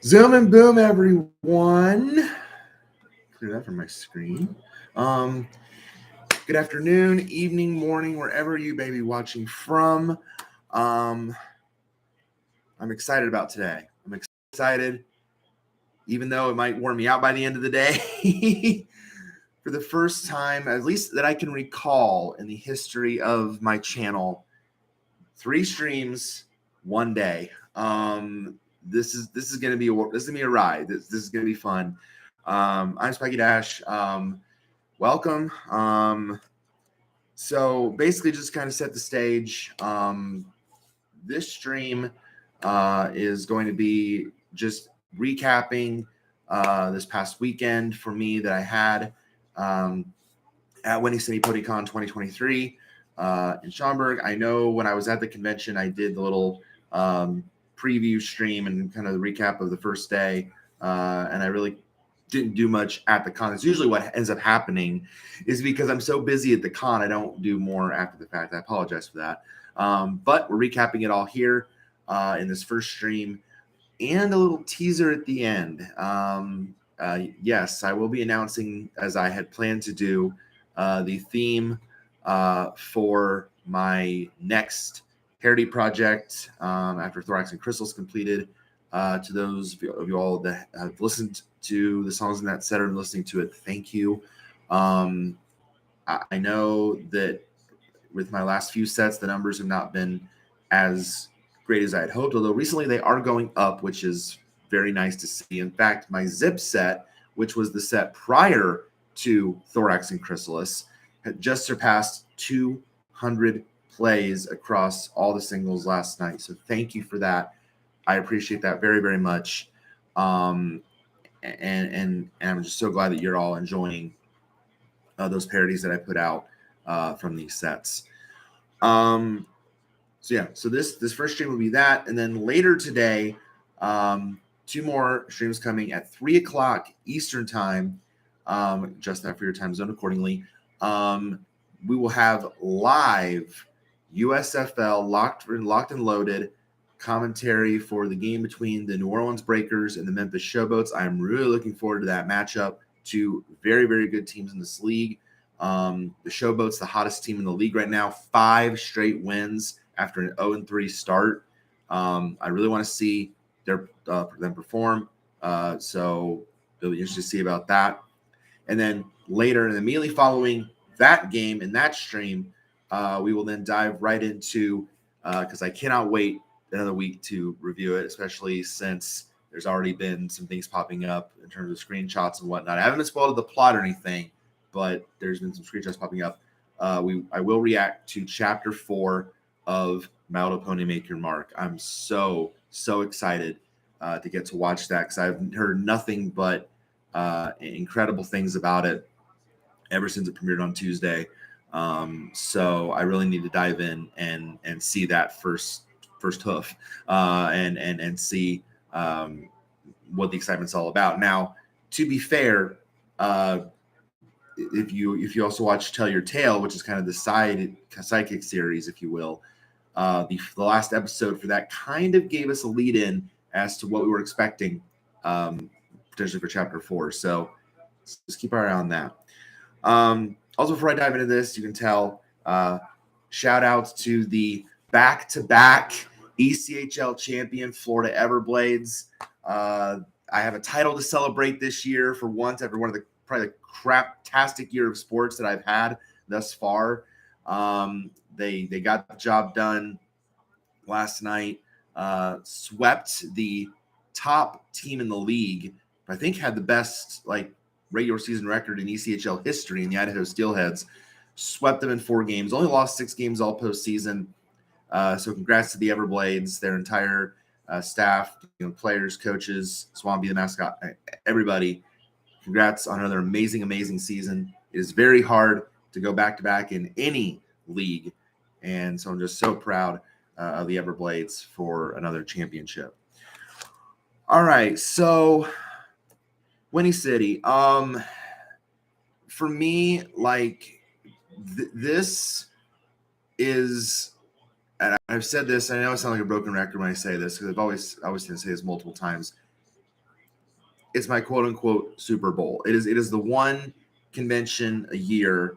Zoom and boom, everyone. Clear that from my screen. Good afternoon, evening, morning, wherever you may be watching from. I'm excited about today. I'm excited, even though it might warm me out by the end of the day. For the first time, at least that I can recall in the history of my channel, 3 streams, 1 day. This is gonna be a ride. This is gonna be fun. I'm Spiky Dash. Welcome. So basically, just kind of set the stage. This stream is going to be just recapping this past weekend for me that I had at Whinny City Pony Con 2023 in Schaumburg. I know when I was at the convention, I did the little preview stream and kind of the recap of the first day, and I really didn't do much at the con. It's usually what ends up happening is because I'm so busy at the con, I don't do more after the fact. I apologize for that. But we're recapping it all here in this first stream and a little teaser at the end. Yes, I will be announcing, as I had planned to do, the theme for my next Parody project after Thorax and Crystal's completed. To those of you all that have listened to the songs in that set or listening to it, thank you. I know that with my last few sets, the numbers have not been as great as I had hoped, although recently they are going up, which is very nice to see. In fact, my Zip set, which was the set prior to Thorax and Chrysalis, had just surpassed 200 plays across all the singles last night. So thank you for that. I appreciate that very, very much. And I'm just so glad that you're all enjoying those parodies that I put out from these sets. So this first stream will be that, and then later today, 2 more streams coming at 3:00 Eastern time. Adjust that for your time zone accordingly. We will have live USFL locked and loaded commentary for the game between the New Orleans Breakers and the Memphis Showboats. I'm really looking forward to that matchup. 2 very, very good teams in this league. The Showboats, the hottest team in the league right now, 5 straight wins after an 0-3 start. I really want to see them perform. So it'll be interesting to see about that. And then later, and immediately following that game and that stream, we will then dive right into, because I cannot wait another week to review it, especially since there's already been some things popping up in terms of screenshots and whatnot. I haven't been spoiled the plot or anything, but there's been some screenshots popping up. I will react to Chapter 4 of My Little Pony Make Your Mark. I'm so excited to get to watch that because I've heard nothing but incredible things about it ever since it premiered on Tuesday. So I really need to dive in and see that first hoof and see what the excitement's all about. Now, to be fair, if you also watch Tell Your Tale, which is kind of the sidekick series, if you will, the last episode for that kind of gave us a lead in as to what we were expecting potentially for Chapter 4. So just keep our eye on that. Also, before I dive into this, you can tell shout outs to the back-to-back ECHL champion Florida Everblades. I have a title to celebrate this year for once after one of the probably the craptastic year of sports that I've had thus far. They got the job done last night, swept the top team in the league. I think had the best regular season record in ECHL history in the Idaho Steelheads. Swept them in 4 games. Only lost 6 games all postseason. So congrats to the Everblades, their entire staff, players, coaches, Swampy the mascot, everybody. Congrats on another amazing season. It is very hard to go back-to-back in any league, and so I'm just so proud of the Everblades for another championship. All right, so Whinny City. For me, this is, and I've said this, I know I sound like a broken record when I say this, because I've always tend to say this multiple times. it's my quote unquote Super Bowl. It is the one convention a year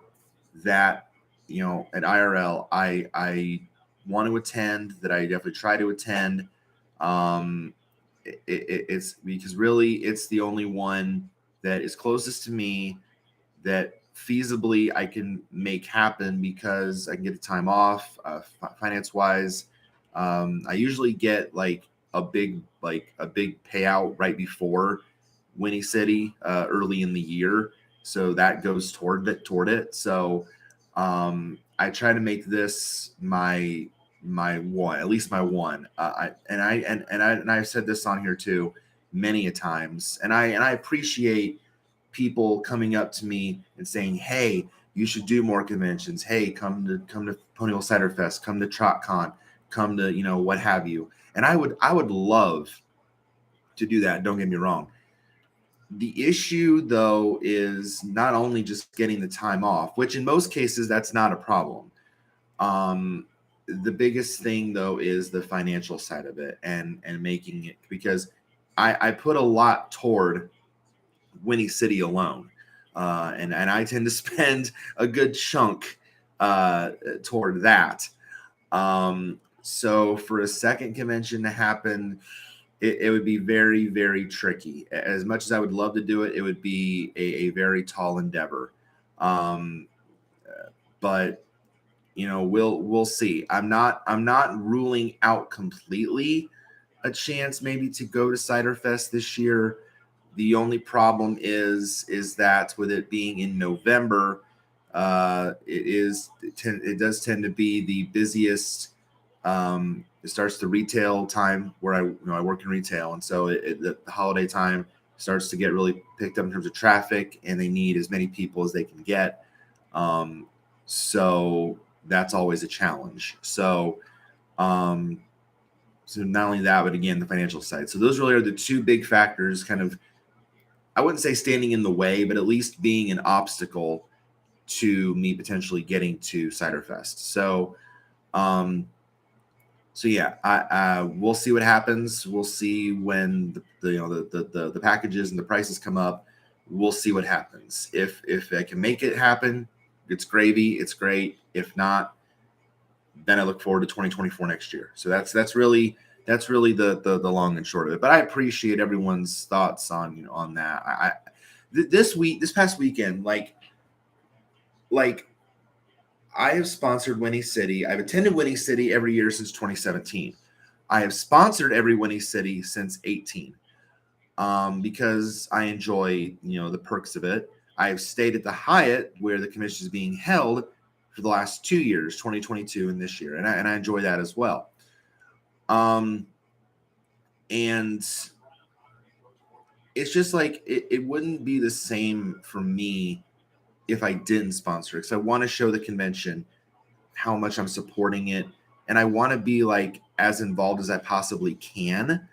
that, at IRL I want to attend, that I definitely try to attend. It's because really it's the only one that is closest to me that feasibly I can make happen because I can get the time off, finance wise. I usually get like a big payout right before Whinny City, early in the year, so that goes toward it. So I try to make this my one, at least my one. I've said this on here too many a times, and I appreciate people coming up to me and saying, "Hey, you should do more conventions. Hey, come to Ponyville Cider Fest, come to TrotCon, come to what have you." And I would love to do that. Don't get me wrong. The issue though is not only just getting the time off, which in most cases that's not a problem. The biggest thing though is the financial side of it, and making it, because I put a lot toward Whinny City alone, and I tend to spend a good chunk toward that. So for a second convention to happen, it would be very, very tricky. As much as I would love to do it, it would be a very tall endeavor. Um, but we'll see. I'm not ruling out completely a chance maybe to go to Cider Fest this year. The only problem is that with it being in November, it does tend to be the busiest. It starts the retail time where I work in retail, and so the holiday time starts to get really picked up in terms of traffic, and they need as many people as they can get. So that's always a challenge. So not only that, but again, the financial side. So those really are the two big factors, kind of, I wouldn't say standing in the way, but at least being an obstacle to me potentially getting to Cider Fest. So, yeah, we'll see what happens. We'll see when the packages and the prices come up. We'll see what happens. If I can make it happen, it's gravy. It's great. If not, then I look forward to 2024 next year. So that's really the long and short of it. But I appreciate everyone's thoughts on that. This past weekend, like I have sponsored Whinny City. I've attended Whinny City every year since 2017. I have sponsored every Whinny City since 18, because I enjoy the perks of it. I have stayed at the Hyatt where the convention is being held for the last 2 years, 2022 and this year, and I enjoy that as well. And it's just like it wouldn't be the same for me if I didn't sponsor it, because I want to show the convention how much I'm supporting it, and I want to be like as involved as I possibly can.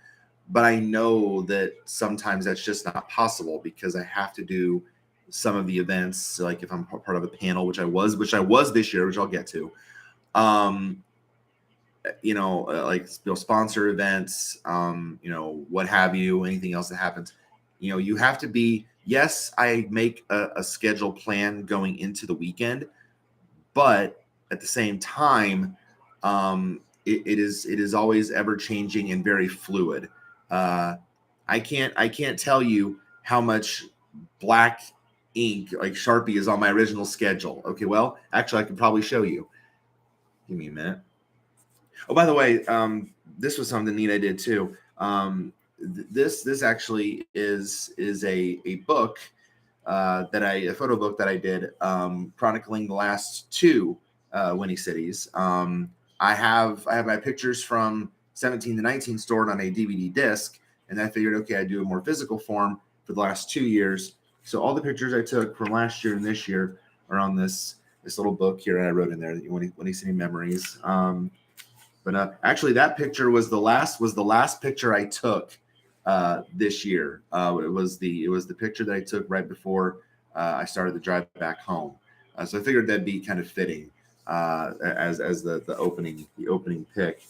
But I know that sometimes that's just not possible because I have to do some of the events, like if I'm part of a panel, which I was this year, which I'll get to. Sponsor events, what have you, anything else that happens. You have to be, yes, I make a schedule plan going into the weekend, but at the same time, it is always ever changing and very fluid. I can't tell you how much black ink, like Sharpie, is on my original schedule. Okay, well, actually, I could probably show you. Give me a minute. Oh, by the way, this was something neat I did too. This actually is a book, a photo book that I did, chronicling the last two Whinny Cities. I have my pictures from 17 to 19 stored on a DVD disc, and I figured, okay, I'd do a more physical form for the last 2 years. So all the pictures I took from last year and this year are on this little book here, and I wrote in there that Whinny City Memories. But actually, that picture was the last picture I took this year. It was the picture that I took right before I started the drive back home. So I figured that'd be kind of fitting as the opening pick.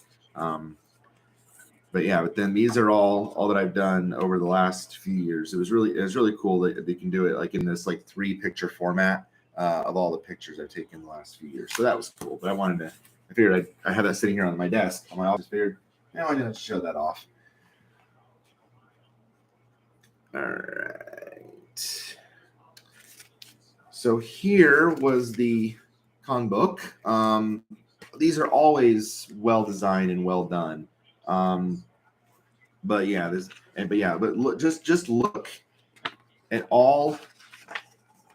but then these are all that I've done over the last few years. It was really cool that they can do it like in this like 3-picture format of all the pictures I've taken the last few years. So that was cool. But I figured I have that sitting here on my desk on my office. Figured, now I didn't show that off. All right. So here was the con book. These are always well designed and well done. But look, just look at all,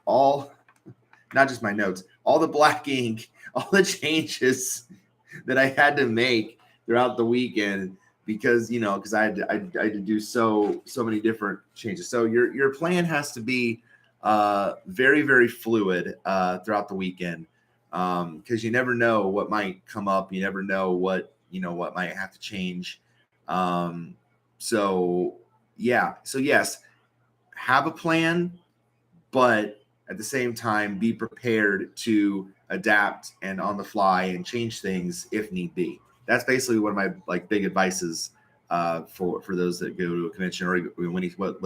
not just my notes, all the black ink, all the changes that I had to make throughout the weekend because I had to do so many different changes. So your plan has to be very, very fluid throughout the weekend because you never know what might come up. You never know what might have to change. So yes, have a plan, but at the same time, be prepared to adapt and on the fly and change things if need be. That's basically one of my big advices for those that go to a convention or whether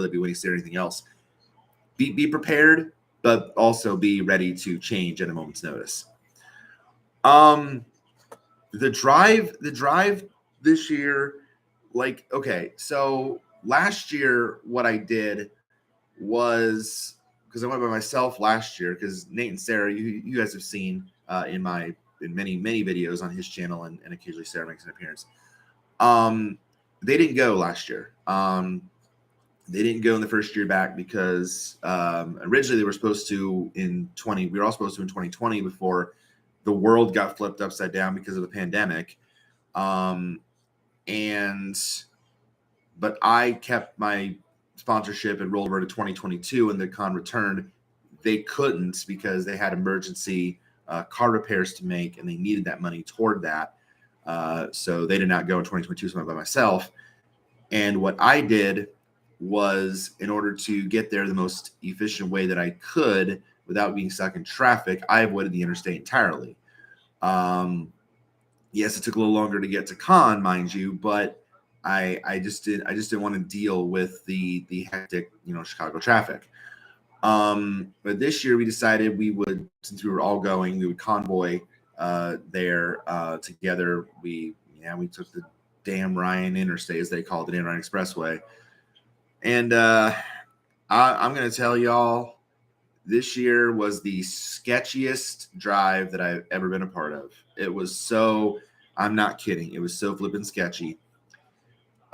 it be Whinny City or anything else. Be prepared, but also be ready to change at a moment's notice. The drive this year, so last year what I did was, because I went by myself last year, because Nate and Sarah, you guys have seen in many videos on his channel, and occasionally Sarah makes an appearance. They didn't go last year. They didn't go in the first year back because originally they were supposed to in 20. We were all supposed to in 2020 before the world got flipped upside down because of the pandemic. But I kept my sponsorship and rolled over to 2022, and the con returned. They couldn't because they had emergency car repairs to make, and they needed that money toward that. So they did not go in 2022. So I went by myself. And what I did was, in order to get there the most efficient way that I could without being stuck in traffic, I avoided the interstate entirely. Yes, it took a little longer to get to con, mind you, but I just didn't want to deal with the hectic, Chicago traffic. But this year we decided we would, since we were all going, we would convoy there together. We took the damn Ryan Interstate, as they call it, the damn Ryan Expressway. And I'm going to tell y'all, this year was the sketchiest drive that I've ever been a part of. It was so, I'm not kidding, it was so flippin' sketchy.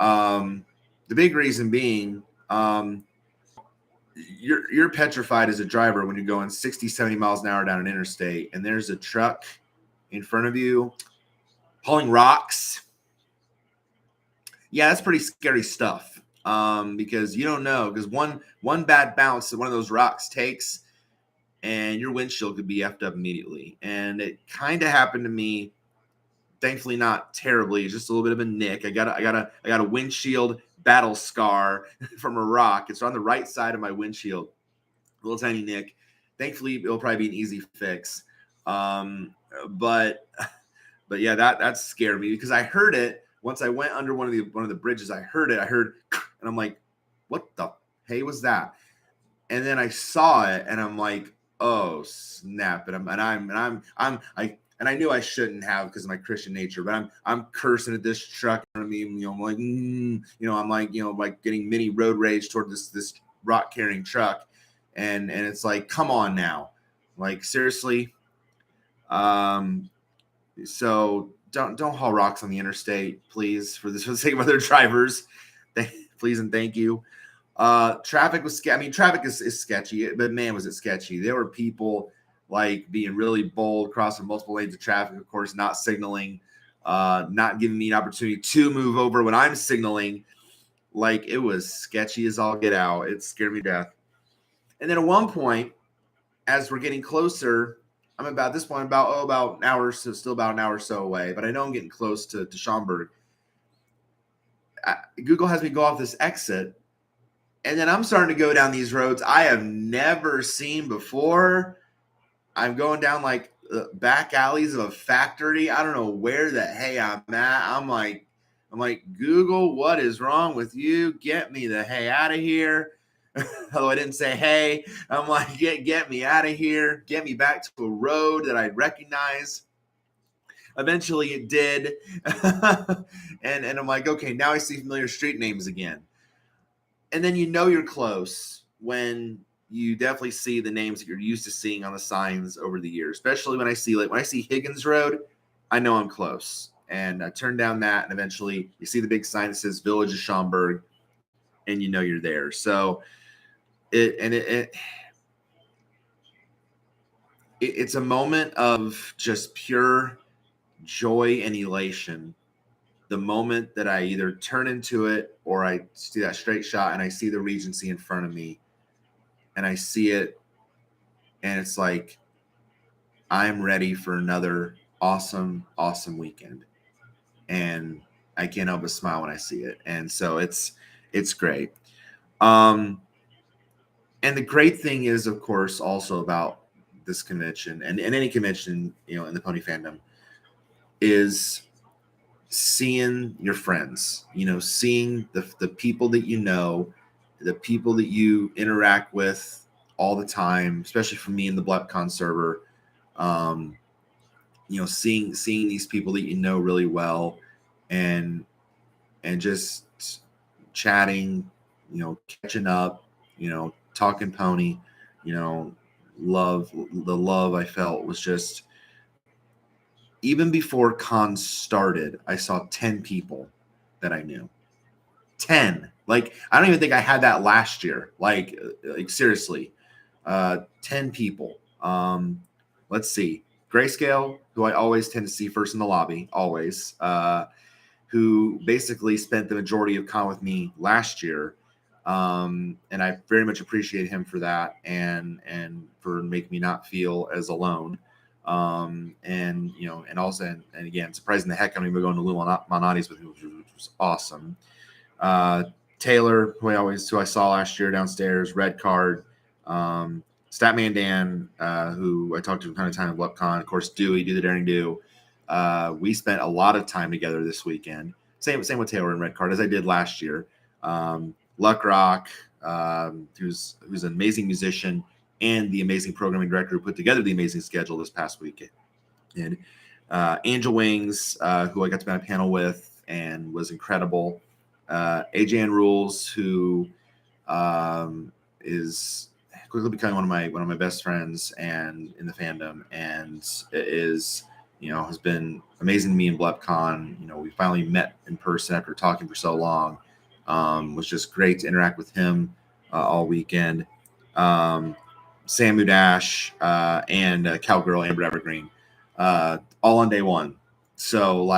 The big reason being, you're petrified as a driver when you're going 60, 70 miles an hour down an interstate, and there's a truck in front of you hauling rocks. Yeah, that's pretty scary stuff. Because you don't know, because one bad bounce that one of those rocks takes, and your windshield could be effed up immediately. And it kind of happened to me. Thankfully, not terribly. Just a little bit of a nick. I got a windshield battle scar from a rock. It's on the right side of my windshield. A little tiny nick. Thankfully, it'll probably be an easy fix. But yeah, that scared me because I heard it once I went under one of the bridges. I heard, and I'm like, what the hey was that? And then I saw it, and I'm like, oh snap! And I knew I shouldn't have because of my Christian nature, but I'm cursing at this truck. I mean, I'm like, I'm like getting mini road rage toward this rock carrying truck, and it's like, come on now, like seriously. So don't haul rocks on the interstate, please, for the sake of other drivers. Please and thank you. Traffic was sketchy. I mean, traffic is sketchy, but man, was it sketchy. There were people being really bold, crossing multiple lanes of traffic, of course, not signaling, not giving me an opportunity to move over when I'm signaling. Like, it was sketchy as all get out. It scared me to death. And then at one point, as we're getting closer, I'm about an hour, so still about an hour or so away, but I know I'm getting close to Schaumburg. Google has me go off this exit, and then I'm starting to go down these roads I have never seen before. I'm going down back alleys of a factory. I don't know where the hey I'm at. I'm like, I'm like, Google, what is wrong with you? Get me the hey out of here. Although I didn't say hey, I'm like, get me out of here. Get me back to a road that I recognize. Eventually it did. and I'm like, okay, now I see familiar street names again. And then you're close when you definitely see the names that you're used to seeing on the signs over the years, especially when I see Higgins Road, I know I'm close. And I turn down that, and eventually you see the big sign that says Village of Schaumburg, and you're there. So it's a moment of just pure joy and elation. The moment that I either turn into it or I see that straight shot and I see the Regency in front of me and I see it, and it's like, I'm ready for another awesome, awesome weekend. And I can't help but smile when I see it. And so it's great. And the great thing is, of course, also about this convention and any convention, in the pony fandom, is seeing your friends, seeing the people that the people that you interact with all the time, especially for me in the BlepCon server. Seeing these people that really well, and just chatting, catching up, talking pony, the love I felt was just, even before con started, I saw 10 people that I knew. 10. Like, I don't even think I had that last year. Like seriously. 10 people. Let's see. Grayscale, who I always tend to see first in the lobby, always, who basically spent the majority of con with me last year. And I very much appreciate him for that, and for making me not feel as alone. And also, and again, surprising the heck out of me going to Lou Manati's with me, which was awesome. Taylor, who I saw last year downstairs, Red Card, Statman Dan, who I talked to a ton of time at BlepCon, of course, Dewey, Do the Daring Do. We spent a lot of time together this weekend. Same with Taylor and Red Card as I did last year. Luck Rock, who's an amazing musician and the amazing programming director who put together the amazing schedule this past weekend. And Angel Wings, who I got to be on a panel with and was incredible. AJN Rules, who is quickly becoming one of my best friends and in the fandom, and is has been amazing to me in BlepCon. We finally met in person after talking for so long. Was just great to interact with him all weekend. Samu Dash and Cowgirl Amber Evergreen, all on day one. So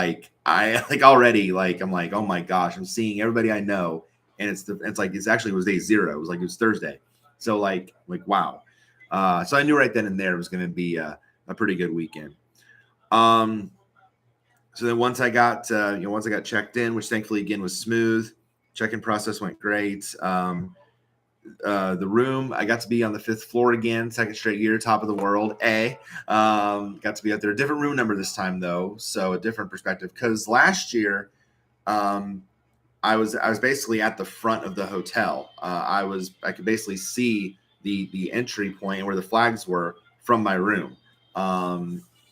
I already I'm like, oh my gosh, I'm seeing everybody I know, and it was day 0. It was Thursday. So wow. So I knew right then and there it was going to be a pretty good weekend. So then once I got checked in, which thankfully again was smooth, check-in process went great. The room, I got to be on the 5th floor again, second straight year, top of the world. Got to be out there, a different room number this time though, so a different perspective. Because last year, I was basically at the front of the hotel. I could basically see the entry point where the flags were from my room.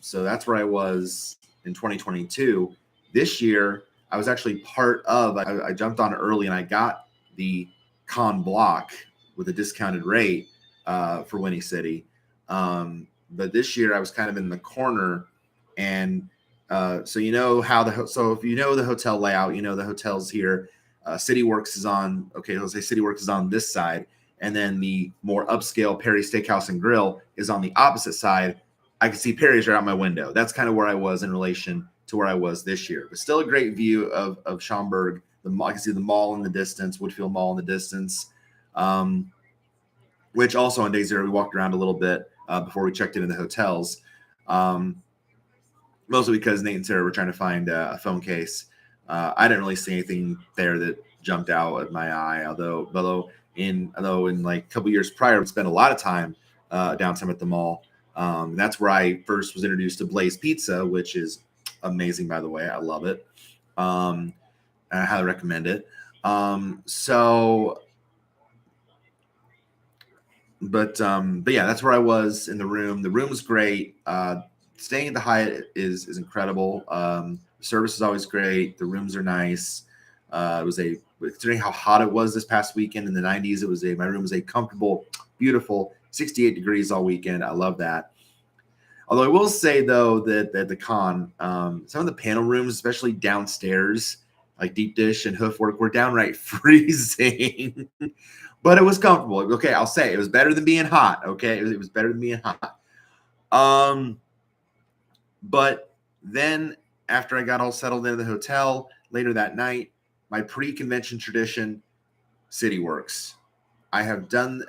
So that's where I was in 2022. This year, I was actually part of. I jumped on early and I got the con block with a discounted rate for Whinny City. But this year, I was kind of in the corner, and so if you know the hotel layout, the hotels here. CityWorks is on. Okay, let's say CityWorks is on this side, and then the more upscale Perry Steakhouse and Grill is on the opposite side. I can see Perry's right out my window. That's kind of where I was in relation to where I was this year. But still a great view of Schaumburg. I can see the mall in the distance, Woodfield Mall in the distance, which also on day 0, we walked around a little bit before we checked into the hotels, mostly because Nate and Sarah were trying to find a phone case. I didn't really see anything there that jumped out at my eye, although in like a couple years prior, we spent a lot of time downtown at the mall. That's where I first was introduced to Blaze Pizza, which is amazing, by the way. I love it. I highly recommend it. But yeah, that's where I was in the room. The room was great. Staying at the Hyatt is incredible. The service is always great. The rooms are nice. Considering how hot it was this past weekend in the 90s, my room was a comfortable, beautiful 68 degrees all weekend. I love that. Although I will say though that at the con, some of the panel rooms, especially downstairs, like Deep Dish and Hoofwork, were downright freezing. But it was comfortable. Okay, I'll say it was better than being hot. Okay, it was better than being hot. But then after I got all settled into the hotel later that night, my pre-convention tradition, CityWorks. I've done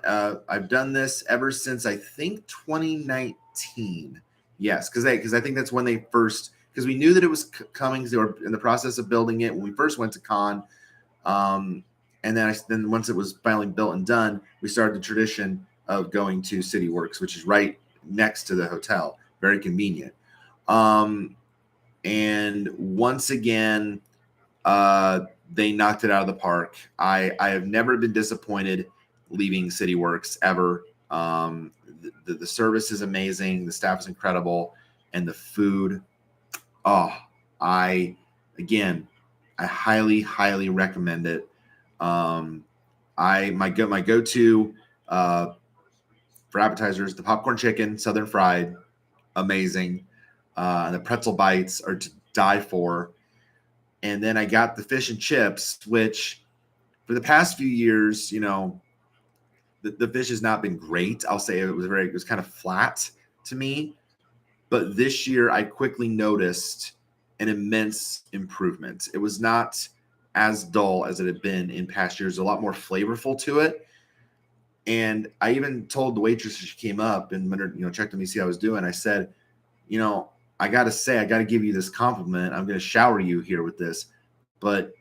this ever since I think 2019. Yes, because I think that's when they first, because we knew that it was coming. They were in the process of building it when we first went to con. And then once it was finally built and done, we started the tradition of going to CityWorks, which is right next to the hotel. Very convenient. And once again, they knocked it out of the park. I have never been disappointed leaving CityWorks ever. The service is amazing. The staff is incredible. And the food, I highly, highly recommend it. My go-to for appetizers, the popcorn chicken, southern fried, amazing. The pretzel bites are to die for. And then I got the fish and chips, which for the past few years, the fish has not been great. I'll say it was kind of flat to me. But this year I quickly noticed an immense improvement. It was not as dull as it had been in past years, a lot more flavorful to it. And I even told the waitress as she came up and checked on me, see how I was doing. I said, I got to give you this compliment. I'm going to shower you here with this, but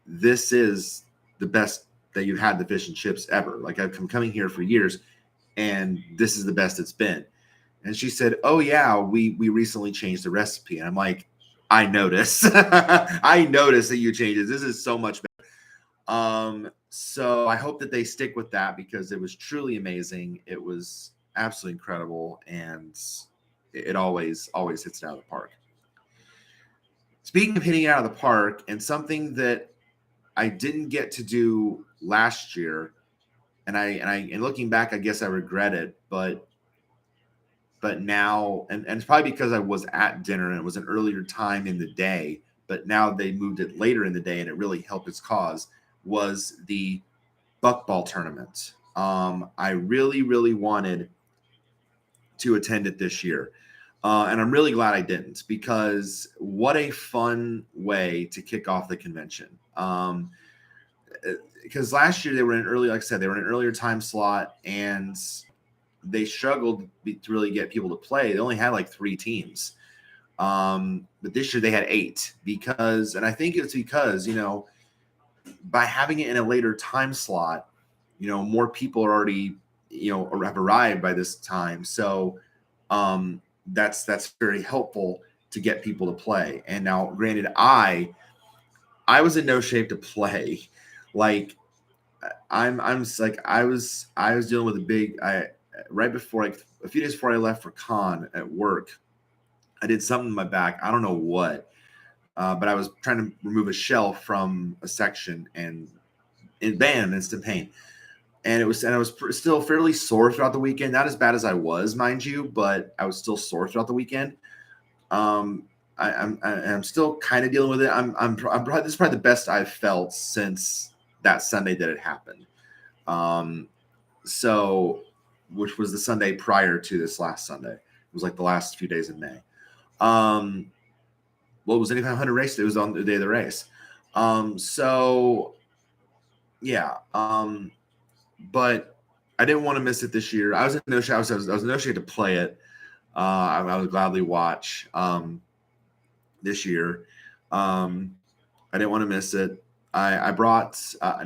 this is the best that you've had the fish and chips ever. Like I've been coming here for years and this is the best it's been. And she said, oh yeah, we recently changed the recipe. And I'm like, I noticed. I noticed that you changed it. This is so much better. So I hope that they stick with that because it was truly amazing. It was absolutely incredible. And it always hits it out of the park. Speaking of hitting it out of the park, and something that I didn't get to do last year, and looking back, I guess I regret it, but now, and it's probably because I was at dinner and it was an earlier time in the day, but now they moved it later in the day and it really helped its cause, was the buckball tournament. I really, really wanted to attend it this year. And I'm really glad I didn't, because what a fun way to kick off the convention. Because last year they were in like I said, they were in an earlier time slot and they struggled to really get people to play. They only had like 3 teams. But this year they had 8 and I think it's because, by having it in a later time slot, more people are already, have arrived by this time. So, that's very helpful to get people to play. And now, granted, I was in no shape to play. Like I was dealing with right before, like a few days before I left for con at work, I did something in my back. I don't know what, but I was trying to remove a shelf from a section and instant pain. And I was still fairly sore throughout the weekend. Not as bad as I was, mind you, but I was still sore throughout the weekend. I'm still kind of dealing with it. This is probably the best I've felt since that Sunday that it happened. Which was the Sunday prior to this last Sunday. It was like the last few days in May. It was the 500 race. It was on the day of the race. But I didn't want to miss it this year. I was in no shape. I was in no shape to play it. I would gladly watch this year. I didn't want to miss it. I brought a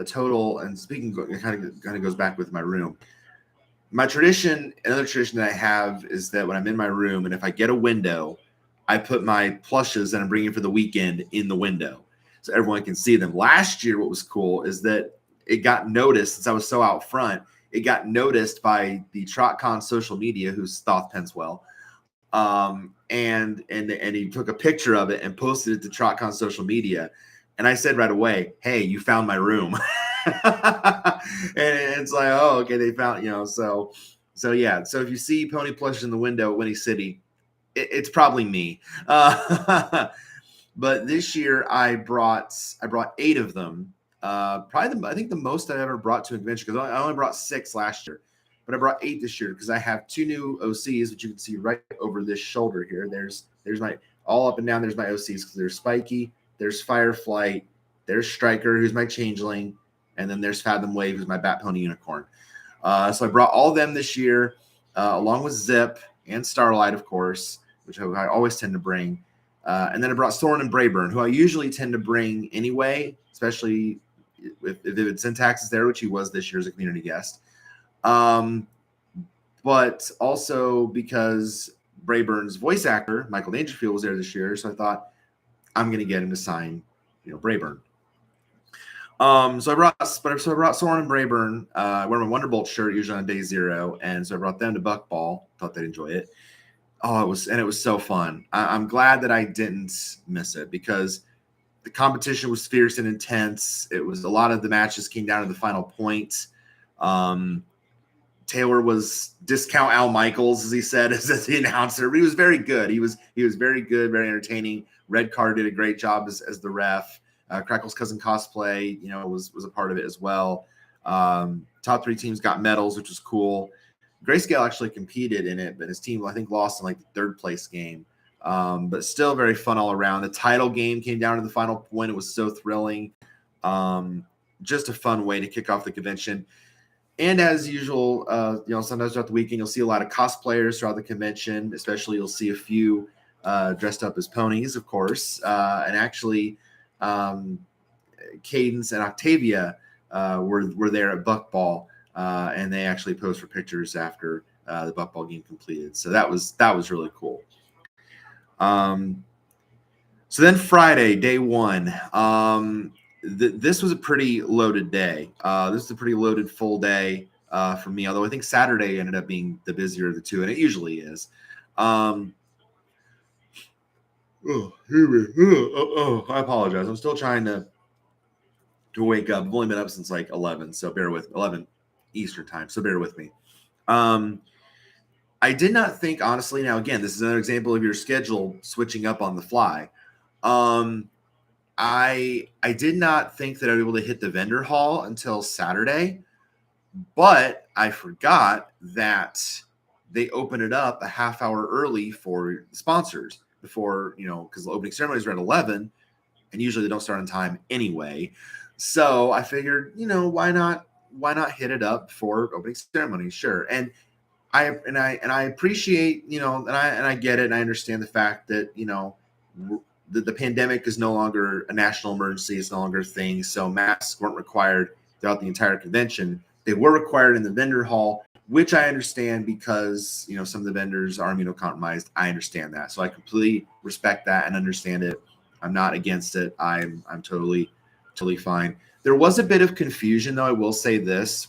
total. And speaking, it kind of goes back with my room. My tradition, another tradition that I have, is that when I'm in my room and if I get a window, I put my plushes that I'm bringing for the weekend in the window so everyone can see them. Last year, what was cool is that it got noticed since I was so out front. It got noticed by the TrotCon social media, who's Thoth Penswell. And he took a picture of it and posted it to TrotCon social media. And I said right away, "Hey, you found my room." And it's like, oh, okay, they found, so yeah. So if you see pony plushes in the window at Whinny City, it's probably me. But this year I brought 8 of them. I think the most I ever brought to a convention, because I only brought 6 last year, but I brought 8 this year because I have 2 new OCs, which you can see right over this shoulder here. There's my, all up and down, there's my OCs, because there's Spiky, there's Fireflight, there's Striker, who's my changeling, and then there's Fathom Wave, who's my Bat Pony Unicorn. So I brought all of them this year, along with Zip and Starlight, of course, which I always tend to bring. And then I brought Soren and Brayburn, who I usually tend to bring anyway, especially if Syntax is there, which he was this year as a community guest. But also because Brayburn's voice actor, Michael Dangerfield, was there this year. So I thought, I'm going to get him to sign, Brayburn. So I brought Soren and Brayburn. I wear my Wonderbolt shirt usually on day 0. And so I brought them to Buckball. Thought they'd enjoy it. Oh, it was so fun. I'm glad that I didn't miss it, because the competition was fierce and intense. It was, a lot of the matches came down to the final point. Taylor was discount Al Michaels, as he said, as the announcer, but he was very good. He was very good, very entertaining. Red Card did a great job as the ref. Crackle's Cousin Cosplay, was a part of it as well. Top 3 teams got medals, which was cool. Grayscale actually competed in it, but his team, I think, lost in like the 3rd place game. But still very fun all around. The title game came down to the final point. It was so thrilling. Just a fun way to kick off the convention. And as usual, sometimes throughout the weekend, you'll see a lot of cosplayers throughout the convention. Especially, you'll see a few dressed up as ponies, of course. And actually, Cadence and Octavia were there at Buckball. And they actually posed for pictures after the Buckball game completed. So that was really cool. So then Friday, day 1, this was a pretty loaded day. This is a pretty loaded full day for me, although I think Saturday ended up being the busier of the 2, and it usually is. I apologize. I'm still trying to wake up. I've only been up since like 11, so 11 Eastern time, so bear with me. I did not think, honestly, now again, this is another example of your schedule switching up on the fly. I did not think that I'd be able to hit the vendor hall until Saturday, but I forgot that they open it up a half hour early for sponsors before, because the opening ceremonies are at 11, and usually they don't start on time anyway. So I figured, why not hit it up for opening ceremony? Sure. And I appreciate, and I get it. And I understand the fact that, the pandemic is no longer a national emergency. It's no longer a thing. So masks weren't required throughout the entire convention. They were required in the vendor hall, which I understand because, some of the vendors are immunocompromised. I understand that. So I completely respect that and understand it. I'm not against it. I'm totally fine. There was a bit of confusion, though. I will say this,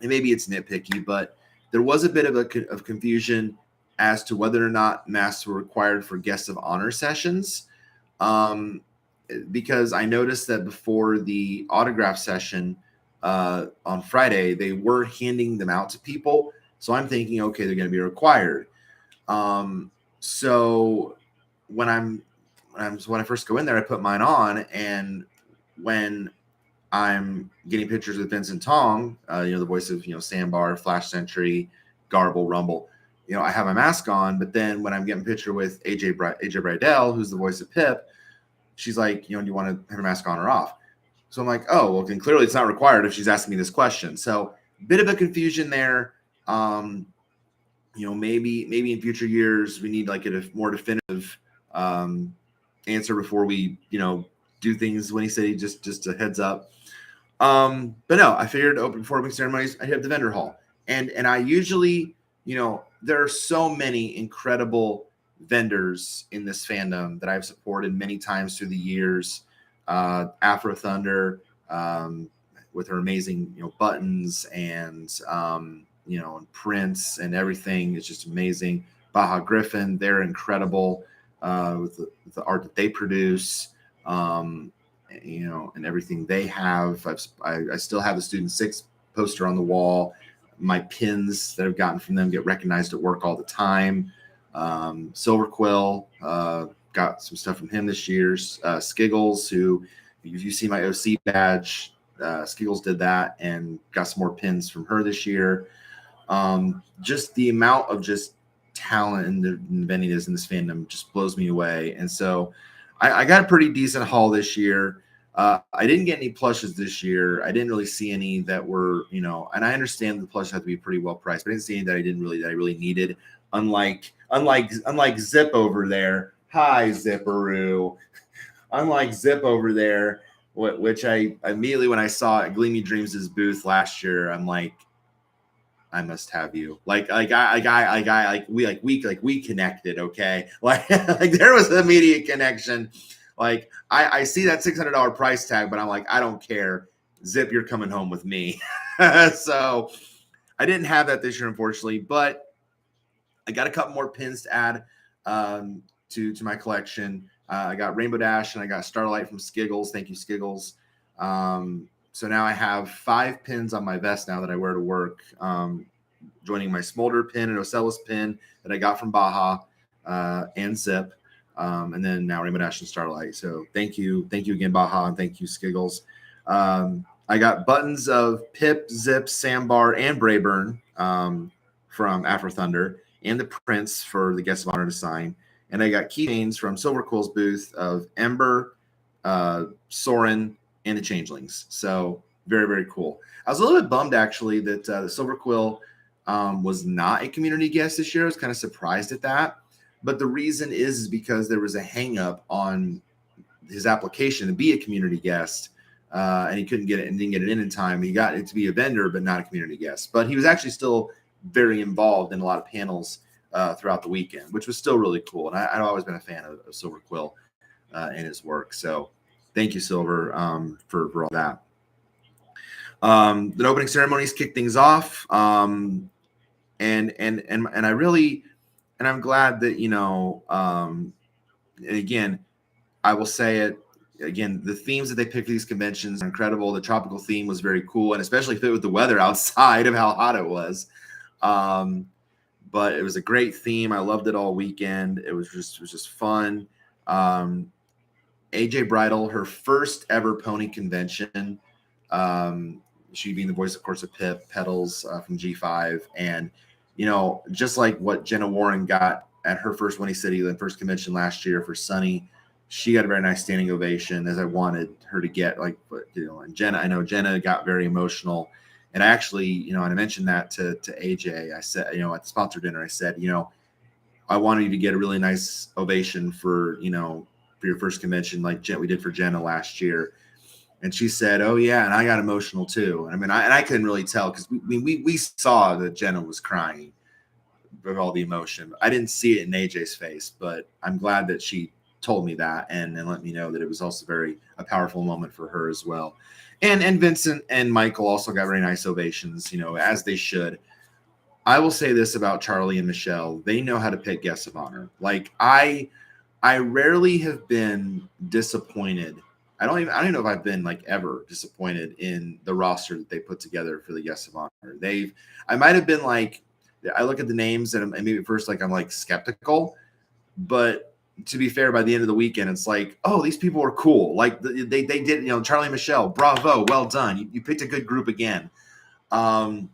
and maybe it's nitpicky, but there was a bit of confusion as to whether or not masks were required for guests of honor sessions. Because I noticed that before the autograph session on Friday, they were handing them out to people. So I'm thinking, okay, they're going to be required. So when I first go in there, I put mine on, and when I'm getting pictures with Vincent Tong, the voice of Sandbar, Flash Sentry, Garble, Rumble, I have my mask on. But then when I'm getting a picture with AJ Bridell, who's the voice of Pip, she's like, do you want to have her mask on or off? So I'm like, oh, well, then clearly it's not required if she's asking me this question. So bit of a confusion there. Maybe in future years we need like a more definitive answer before we, do things when he said just a heads up. But no, I figured before opening ceremonies, I hit the vendor hall. And I usually, there are so many incredible, vendors in this fandom that I've supported many times through the years. Afro Thunder, with her amazing, buttons and, and prints and everything. It's just amazing. Baja Griffin, they're incredible with the art that they produce, and everything they have. I still have the Student 6 poster on the wall. My pins that I've gotten from them get recognized at work all the time. Silver Quill, got some stuff from him this year. Skiggles, who, if you see my OC badge, Skiggles did that and got some more pins from her this year. Just the amount of just talent and the vending is in this fandom just blows me away. And so I got a pretty decent haul this year. I didn't get any plushes this year. I didn't really see any that were, and I understand the plushes have to be pretty well priced, but I didn't see any that I really needed. Unlike Zip over there. Hi, Zipperoo. Unlike Zip over there, which I immediately, when I saw at Gleamy Dreams' booth last year, I'm like, I must have you. We connected, okay? Like there was an immediate connection. Like I see that $600 price tag, but I'm like, I don't care. Zip, you're coming home with me. So I didn't have that this year, unfortunately, but I got a couple more pins to add to my collection. I got Rainbow Dash and I got Starlight from Skiggles. Thank you, Skiggles. So now I have 5 pins on my vest now that I wear to work, joining my Smolder pin and Ocellus pin that I got from Baja and Zip, and then now Rainbow Dash and Starlight. So thank you again, Baja, and thank you, Skiggles. I got buttons of Pip, Zip, Sambar, and Brayburn from Afro Thunder, and the prints for the guest of honor to sign. And I got keychains from Silver Quill's booth of Ember, Soren, and the Changelings. So very, very cool. I was a little bit bummed, actually, that the Silver Quill was not a community guest this year. I was kind of surprised at that. But the reason is because there was a hang-up on his application to be a community guest, and he couldn't get it and didn't get it in time. He got it to be a vendor, but not a community guest. But he was actually still very involved in a lot of panels throughout the weekend, which was still really cool. And I've always been a fan of Silver Quill and his work. So thank you, Silver, for all that. The opening ceremonies kicked things off. And I really, and I'm glad that, and again, I will say it again, the themes that they picked for these conventions are incredible. The tropical theme was very cool, and especially fit with the weather outside of how hot it was. But it was a great theme. I loved it all weekend. It was just fun. AJ Bridal, her first ever pony convention. She being the voice, of course, of Pip, Petals from G5. And, just like what Jenna Warren got at her first Whinny City, the first convention last year for Sunny, she got a very nice standing ovation, as I wanted her to get. And Jenna, I know Jenna got very emotional. And I actually, and I mentioned that to AJ. I said, at the sponsor dinner, I said, I wanted you to get a really nice ovation for your first convention, like we did for Jenna last year. And she said, "Oh yeah," and I got emotional too. I mean, I couldn't really tell because we saw that Jenna was crying with all the emotion. I didn't see it in AJ's face, but I'm glad that she told me that and let me know that it was also a powerful moment for her as well. And Vincent and Michael also got very nice ovations, as they should. I will say this about Charlie and Michelle: they know how to pick guests of honor. Like I rarely have been disappointed. I don't even know if I've been ever disappointed in the roster that they put together for the guests of honor. I might have been I look at the names and maybe at first I'm skeptical, but to be fair, by the end of the weekend, it's oh, these people are cool. They did, Charlie and Michelle, bravo, well done. You picked a good group again. I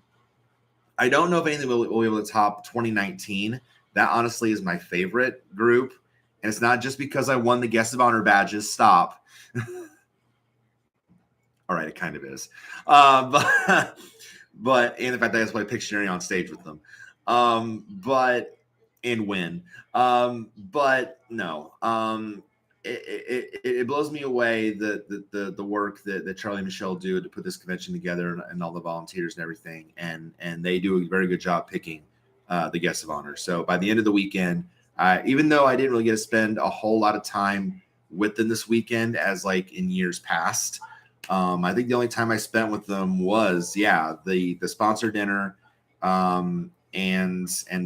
don't know if anything will be able to top 2019. That honestly is my favorite group. And it's not just because I won the guest of honor badges. Stop. All right, it kind of is. But and the fact that I play Pictionary on stage with them. And win. But no. It blows me away the work that Charlie and Michelle do to put this convention together and all the volunteers and everything. And they do a very good job picking the guests of honor. So by the end of the weekend, Even though I didn't really get to spend a whole lot of time with them this weekend, as like in years past. I think the only time I spent with them was the sponsor dinner, and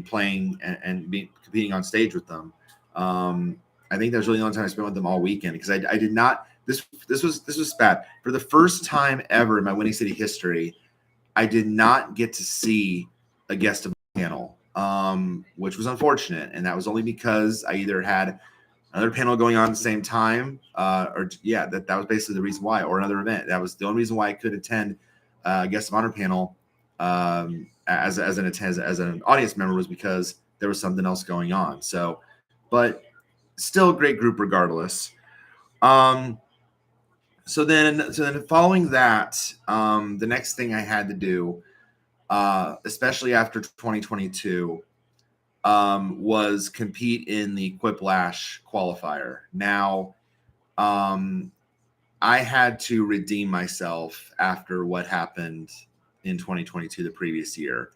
playing and competing on stage with them. I think that was really the only time I spent with them all weekend, because I did not. This was bad. For the first time ever in my Whinny City history, I did not get to see a guest of the panel, which was unfortunate, and that was only because I either had another panel going on at the same time, that was basically the reason why, or another event. That was the only reason why I could attend a guest of honor panel as an audience member, was because there was something else going on. So, but still a great group regardless. So then following that, the next thing I had to do, especially after 2022, was compete in the Quiplash qualifier. Now, I had to redeem myself after what happened in 2022, the previous year,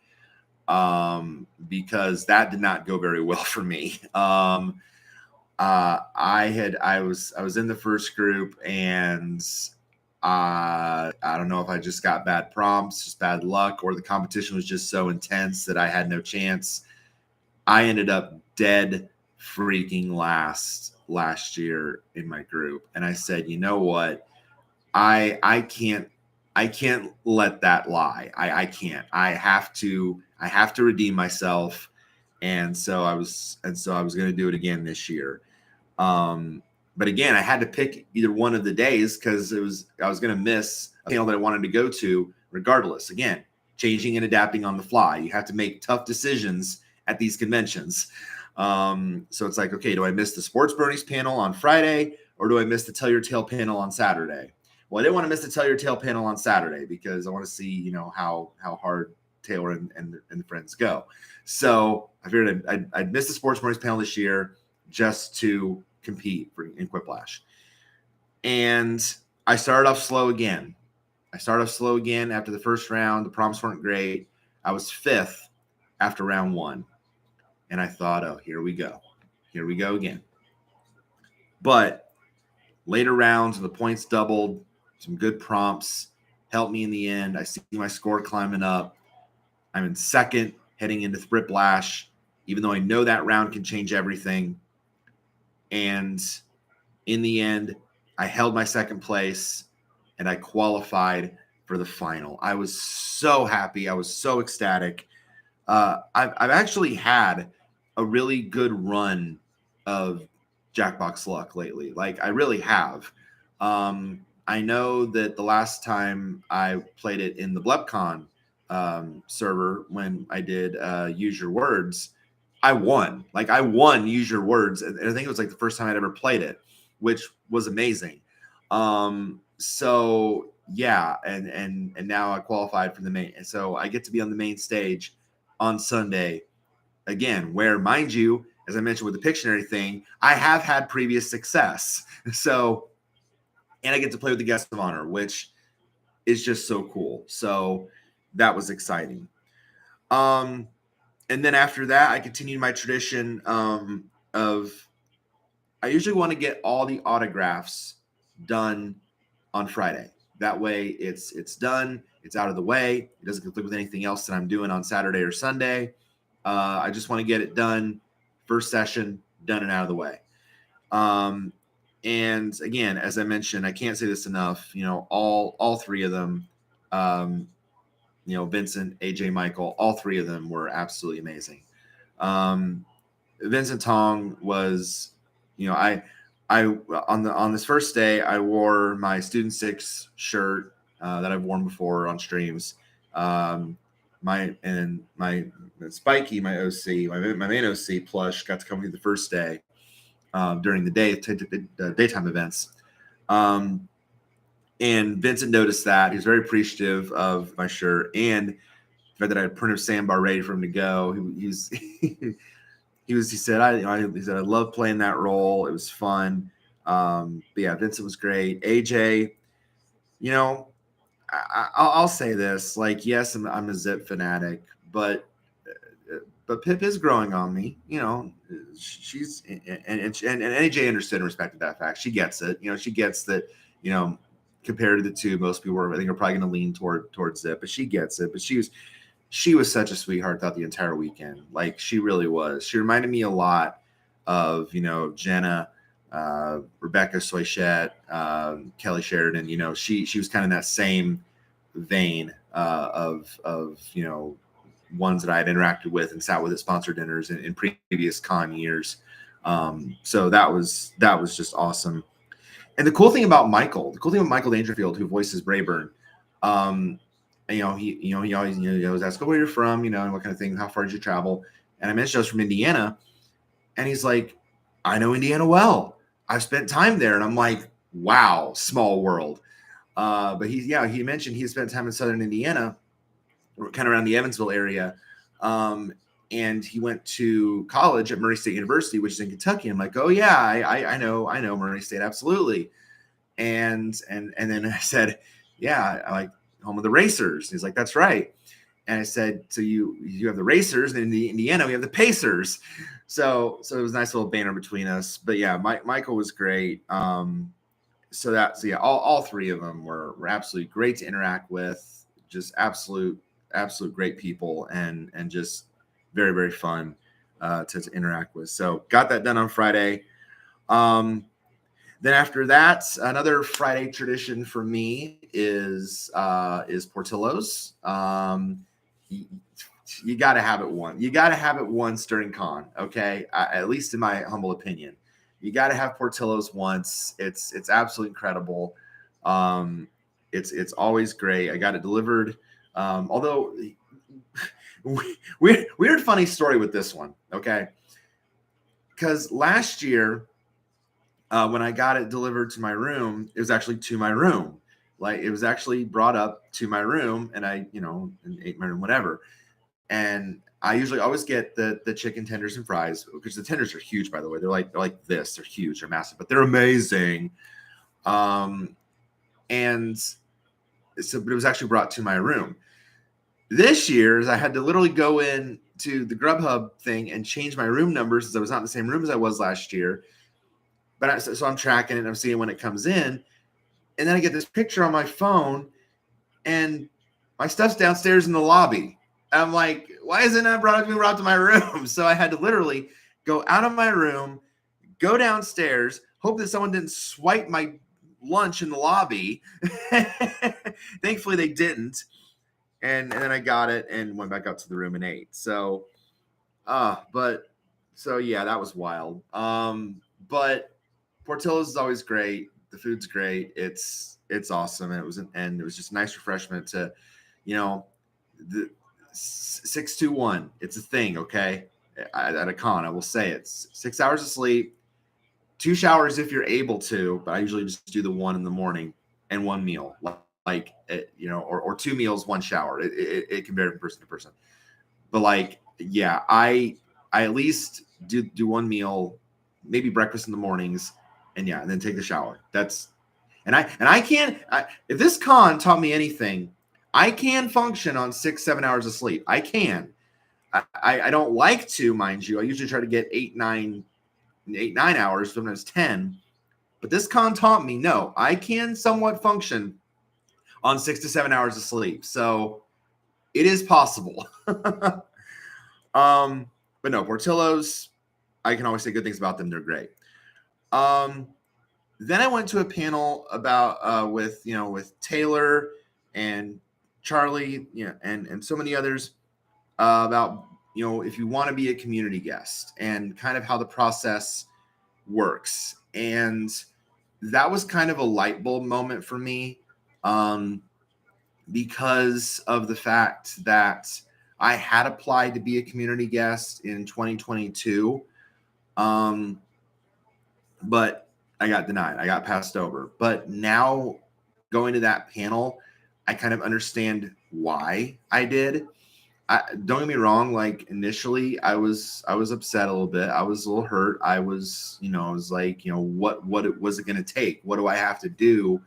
because that did not go very well for me. I was in the first group, and I don't know if I just got bad prompts, just bad luck, or the competition was just so intense that I had no chance. I ended up dead freaking last year in my group, and I said, you know what, I can't let that lie. I can't. I have to redeem myself, and so I was going to do it again this year. But again, I had to pick either one of the days, because I was going to miss a panel that I wanted to go to regardless. Again, changing and adapting on the fly. You have to make tough decisions at these conventions. So it's like, okay, do I miss the Sports Bronies panel on Friday, or do I miss the Tell Your Tale panel on Saturday? Well, I didn't want to miss the Tell Your Tale panel on Saturday, because I want to see, how hard Taylor and the friends go. So I figured I'd miss the Sports Bronies panel this year just to compete in Quiplash. And I started off slow again. After the first round. The prompts weren't great. I was 5th after round 1. And I thought, oh, here we go again. But later rounds, the points doubled, some good prompts helped me in the end. I see my score climbing up. I'm in 2nd heading into Thriplash, even though I know that round can change everything. And in the end, I held my 2nd place, and I qualified for the final. I was so happy. I was so ecstatic. I've actually had a really good run of Jackbox luck lately. Like, I really have. I know that the last time I played it in the BlebCon server, when I did Use Your Words, I won. Like, I won Use Your Words, and I think it was like the first time I'd ever played it, which was amazing. So yeah, and now I qualified for the main, and so I get to be on the main stage on Sunday again, where, mind you, as I mentioned with the Pictionary thing, I have had previous success. So, and I get to play with the guest of honor, which is just so cool. So that was exciting. And then after that, I continued my tradition of I usually want to get all the autographs done on Friday. That way it's done. It's out of the way. It doesn't conflict with anything else that I'm doing on Saturday or Sunday. I just want to get it done. First session, done and out of the way. And again, as I mentioned, I can't say this enough, all 3 of them, Vincent, AJ, Michael, all 3 of them were absolutely amazing. Vincent Tong was, I on this first day, I wore my Student 6 shirt that I've worn before on streams. My Spikey, my OC, my main OC plush got to come with me the first day during the day daytime events. And Vincent noticed that. He was very appreciative of my shirt and the fact that I had Primitive Sandbar ready for him to go. He said, I love playing that role. It was fun. But yeah, Vincent was great. AJ, I'll say this, like, yes, I'm a Zip fanatic, but but Pip is growing on me. You know, she's and AJ understood and respected that fact. She gets it. You know, she gets that. You know, compared to the two, most people I think are probably going to lean towards Zip, but she gets it. But she was such a sweetheart throughout the entire weekend. Like she really was. She reminded me a lot of, you know, Jenna, Rebecca Soichet, Kelly Sheridan. You know, she was kind of in that same vein of you know, ones that I had interacted with and sat with at sponsor dinners in previous con years. So that was just awesome. And the cool thing about Michael Dangerfield, who voices Brayburn, you know, he always, you know, he always asks where you're from, you know, and what kind of thing, how far did you travel? And I mentioned I was from Indiana, and he's like, I know Indiana well. I've spent time there, and I'm like, wow, small world. But he mentioned he spent time in Southern Indiana, kind of around the Evansville area. And he went to college at Murray State University, which is in Kentucky. I'm like, oh yeah, I know Murray State, absolutely. And then I said, yeah, I like home of the Racers. He's like, that's right. And I said, so you have the Racers, and in the Indiana we have the Pacers. So it was a nice little banner between us. But yeah, Michael was great. So yeah, all three of them were absolutely great to interact with. Just absolute great people, and just very, very fun to interact with. So got that done on Friday. Then after that, another Friday tradition for me is Portillo's. You got to have it once. You got to have it once during con. Okay, at least in my humble opinion, you got to have Portillo's once. It's absolutely incredible. It's always great. I got it delivered. Although weird funny story with this one. Okay, because last year, when I got it delivered to my room, it was actually to my room. Like it was actually brought up to my room, and I, you know, and ate my room, whatever. And I usually always get the chicken tenders and fries, because the tenders are huge, by the way. They're like this. They're huge. They're massive, but they're amazing. And so, but it was actually brought to my room. This year, I had to literally go in to the Grubhub thing and change my room numbers, since I was not in the same room as I was last year. But so I'm tracking it, and I'm seeing when it comes in. And then I get this picture on my phone, and my stuff's downstairs in the lobby. And I'm like, why isn't that brought to my room? So I had to literally go out of my room, go downstairs, hope that someone didn't swipe my lunch in the lobby. Thankfully, they didn't. And then I got it and went back up to the room and ate. So, so yeah, that was wild. But Portillo's is always great. The food's great. It's awesome. And it was just a nice refreshment to, you know, the 6-2-1. It's a thing. Okay. At a con, I will say it's 6 hours of sleep, 2 showers if you're able to, but I usually just do the one in the morning and one meal, you know, or 2 meals, 1 shower. It can vary from person to person, but like, yeah, I at least do 1 meal, maybe breakfast in the mornings, and then take the shower. And I can't, if this con taught me anything, I can function on 6-7 hours of sleep. I can. I don't like to, mind you. I usually try to get 8-9 hours, sometimes 10. But this con taught me, no, I can somewhat function on 6 to 7 hours of sleep. So it is possible. But no, Portillo's, I can always say good things about them. They're great. Then I went to a panel about with Taylor and Charlie, and so many others, about, if you want to be a community guest and kind of how the process works. And that was kind of a light bulb moment for me, because of the fact that I had applied to be a community guest in 2022, but I got denied. I got passed over. But now going to that panel, I kind of understand why I did. Don't get me wrong. Like initially, I was upset a little bit. I was a little hurt. I was like, what was it going to take? What do I have to do?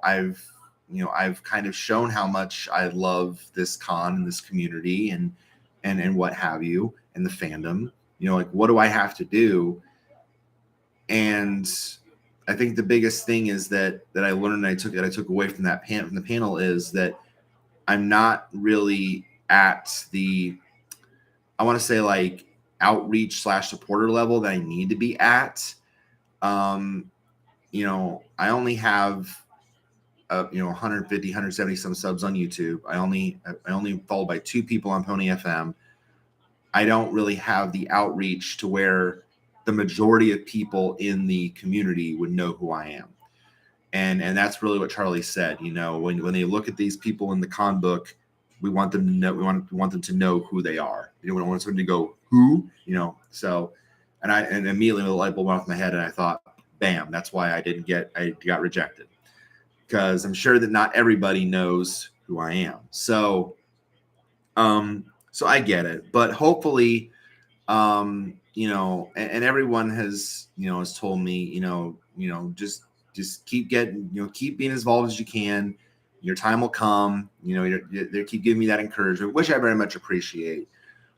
I've kind of shown how much I love this con and this community, and and what have you, and the fandom. Like, what do I have to do? And I think the biggest thing is that I learned, I took away from from the panel, is that I'm not really at the, I want to say, like, outreach / supporter level that I need to be at. I only have 150, 170 some subs on YouTube. I only followed by 2 people on Pony FM. I don't really have the outreach to where the majority of people in the community would know who I am. And that's really what Charlie said. When they look at these people in the con book, we want them to know. We want them to know who they are. We don't want someone to go, who. So, and immediately the light bulb went off my head, and I thought, bam, that's why I got rejected, because I'm sure that not everybody knows who I am. So I get it, but hopefully, and everyone has told me, just keep being as involved as you can. Your time will come. They keep giving me that encouragement, which I very much appreciate.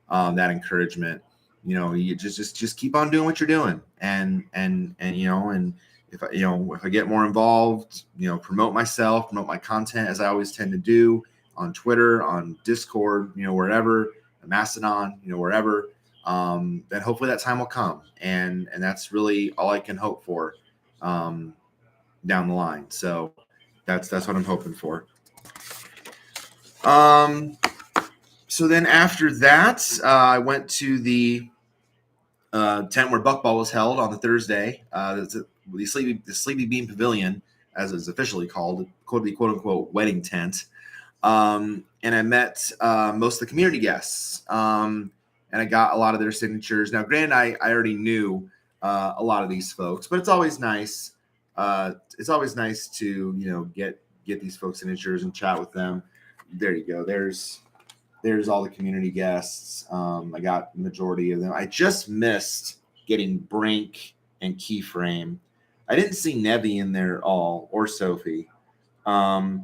That encouragement. You just keep on doing what you're doing, and if I get more involved, promote myself, promote my content, as I always tend to do on Twitter, on Discord, wherever, Mastodon, wherever, then hopefully that time will come, and that's really all I can hope for down the line. So that's what I'm hoping for. So then after that, I went to the tent where Buckball was held on the Thursday. The Sleepy Bean Pavilion, as it's officially called, the quote unquote wedding tent. And I met most of the community guests, and I got a lot of their signatures. Now, granted, I already knew a lot of these folks, but it's always nice. It's always nice to get these folks' signatures and chat with them. There you go. There's all the community guests. I got the majority of them. I just missed getting Brink and Keyframe. I didn't see Nevi in there at all, or Sophie. But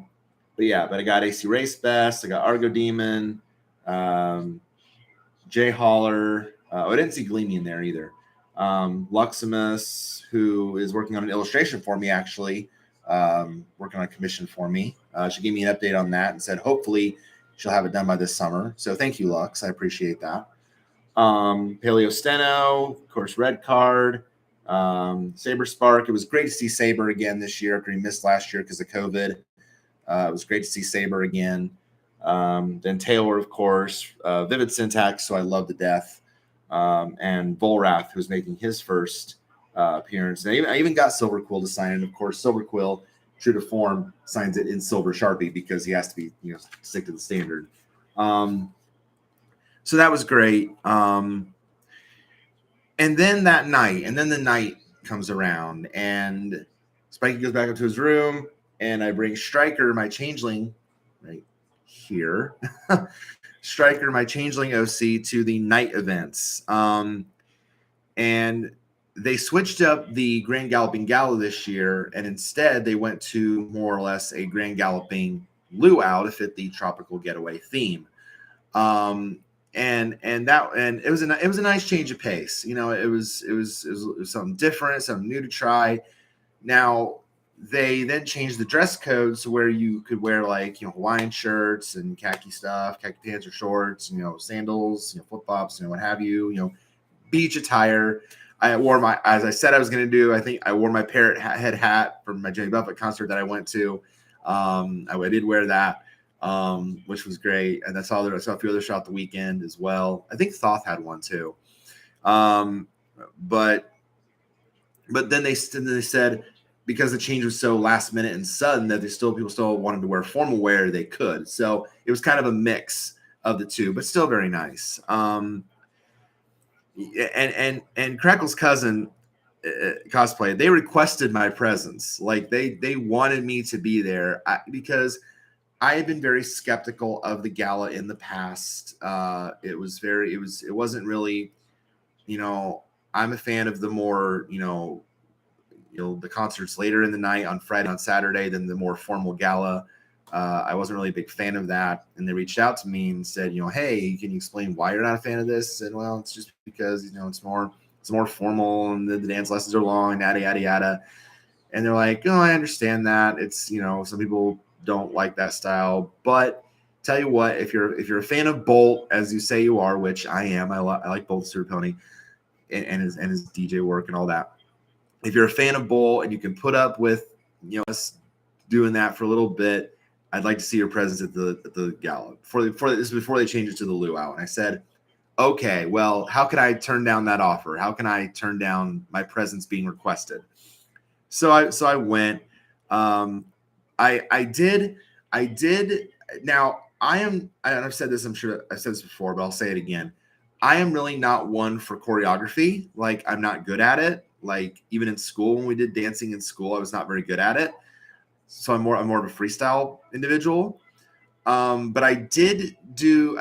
I got AC Race Best. I got Argo Demon, Jay Holler. I didn't see Gleamy in there either. Luximus, who is working on an illustration for me, actually, working on a commission for me. She gave me an update on that and said, hopefully, she'll have it done by this summer. So thank you, Lux. I appreciate that. Paleo Steno, of course, Red Card, Saber Spark. It was great to see Saber again this year after he missed last year because of COVID. It was great to see Saber again. Then Taylor, of course, Vivid Syntax, so I love to death. And Volrath, who's making his first appearance. And I even got Silver Quill to sign it. Of course, Silver Quill, true to form, signs it in silver Sharpie because he has to be, stick to the standard. So that was great. And then the night comes around, and Spikey goes back up to his room, and I bring Striker, my changeling, right here. Striker, my changeling OC, to the night events. And they switched up the Grand Galloping Gala this year, and instead they went to more or less a Grand Galloping luau to fit the Tropical Getaway theme. And it was a nice change of pace. It was something different, something new to try. Now they then changed the dress code so where you could wear Hawaiian shirts and khaki stuff, khaki pants or shorts, sandals, flip flops, what have you, beach attire. I wore as I said I was going to do, I think I wore my parrot head hat from my Jimmy Buffett concert that I went to. I did wear that, which was great. And I saw a few others throughout the weekend as well. I think Thoth had one too. But then they said, because the change was so last minute and sudden that people still wanted to wear formal wear, they could. So it was kind of a mix of the two, but still very nice. And Crackle's cousin cosplay, they requested my presence. They wanted me to be there because I had been very skeptical of the gala in the past. It wasn't really, I'm a fan of the more, the concerts later in the night on Friday, on Saturday, than the more formal gala I wasn't really a big fan of that, and they reached out to me and said, hey, can you explain why you're not a fan of this? And well, it's just because it's more formal, and the dance lessons are long, yada yada yada. And they're like, oh, I understand that. It's some people don't like that style, but tell you what, if you're a fan of Bolt, as you say you are, which I am, I like Bolt Super Pony and his DJ work and all that. If you're a fan of Bolt and you can put up with us doing that for a little bit, I'd like to see your presence at the gala. Before they change it to the luau. And I said, okay, well, how can I turn down that offer? How can I turn down my presence being requested? So I went. I did. Now I've said this. I'm sure I've said this before, but I'll say it again. I am really not one for choreography. Like, I'm not good at it. Like, even in school, when we did dancing in school, I was not very good at it. So I'm more of a freestyle individual. But I did join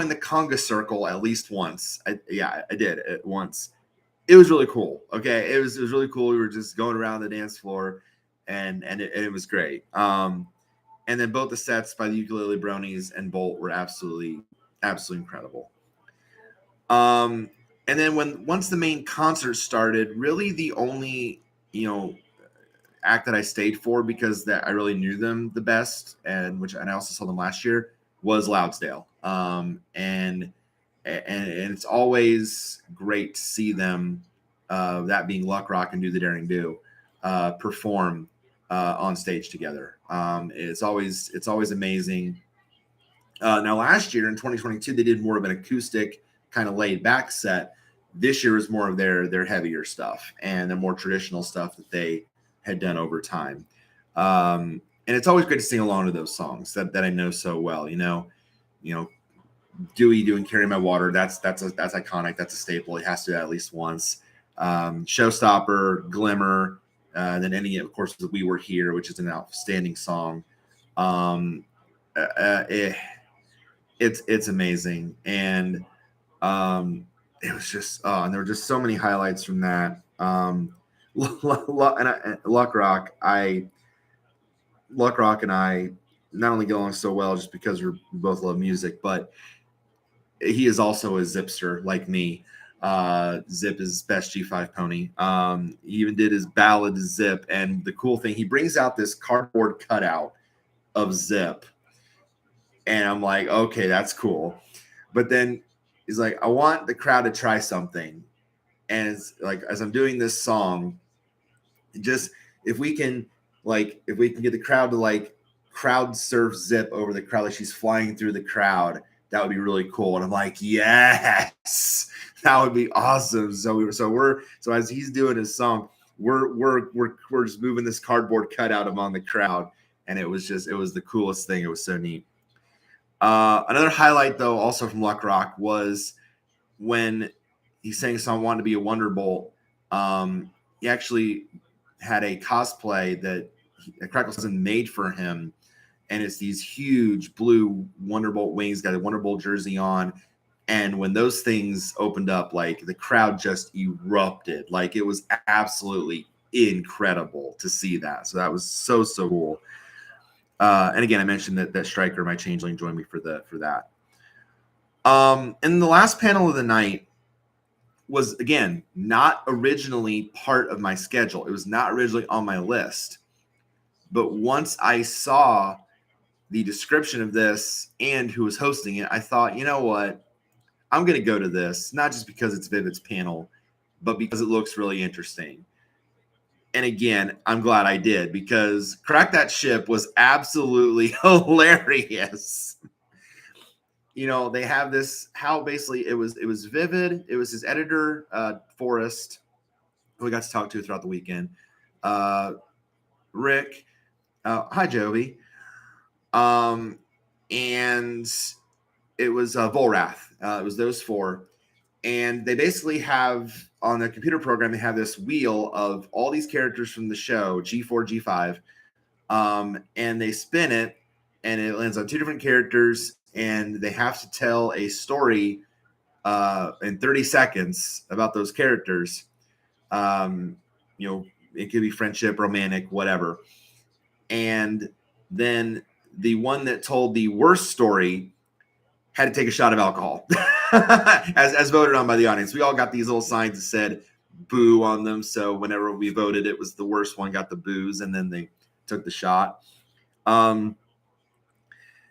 the conga circle at least once. I did it once. It was really cool. Okay. It was really cool. We were just going around the dance floor and it was great. And then both the sets by the Ukulele Bronies and Bolt were absolutely incredible. And then once the main concert started, really the only, act that I stayed for, because that I really knew them the best, and I also saw them last year, was Loudsdale. And it's always great to see them, that being Luck Rock and Do the Daring Do, perform on stage together. It's always amazing. Now last year in 2022, they did more of an acoustic kind of laid back set. This year is more of their heavier stuff and the more traditional stuff that they had done over time. And it's always great to sing along to those songs that I know so well. Dewey doing Carry My Water, that's iconic. That's a staple. He has to do that at least once. Showstopper, Glimmer, then of course, We Were Here, which is an outstanding song. It's amazing. And it was just, and there were just so many highlights from that. Luck Rock and I not only get along so well just because we both love music, but he is also a Zipster like me. Zip is best G5 pony. He even did his ballad Zip, and the cool thing, he brings out this cardboard cutout of Zip, and I'm like, okay, that's cool. But then he's like, I want the crowd to try something, and it's like, as I'm doing this song, just if we can get the crowd to crowd surf Zip over the crowd, like she's flying through the crowd, that would be really cool. And I'm like, yes, that would be awesome. So as he's doing his song, we're just moving this cardboard cutout among the crowd, and it was the coolest thing. It was so neat. Another highlight, though, also from Luck Rock, was when he sang a song "Want to Be a Wonderbolt." He actually had a cosplay that Crackle Cousin made for him, and it's these huge blue Wonderbolt wings, got a Wonderbolt jersey on, and when those things opened up, the crowd just erupted. It was absolutely incredible to see that. So that was so cool. And again, I mentioned that Stryker, my changeling, joined me for that. And the last panel of the night was, again, not originally part of my schedule. It was not originally on my list. But once I saw the description of this and who was hosting it, I thought, you know what? I'm going to go to this, not just because it's Vivid's panel, but because it looks really interesting. And again, I'm glad I did, because Crack That Ship was absolutely hilarious. They have this, how basically it was Vivid. It was his editor, Forrest, who we got to talk to throughout the weekend. Rick, hi, Jovi. And it was Volrath. It was those four. And they basically have, on their computer program, they have this wheel of all these characters from the show, G4, G5. And they spin it, and it lands on two different characters, and they have to tell a story in 30 seconds about those characters. It could be friendship, romantic, whatever. And then the one that told the worst story had to take a shot of alcohol, as voted on by the audience. We all got these little signs that said boo on them. So whenever we voted, it was the worst one got the booze, and then they took the shot. And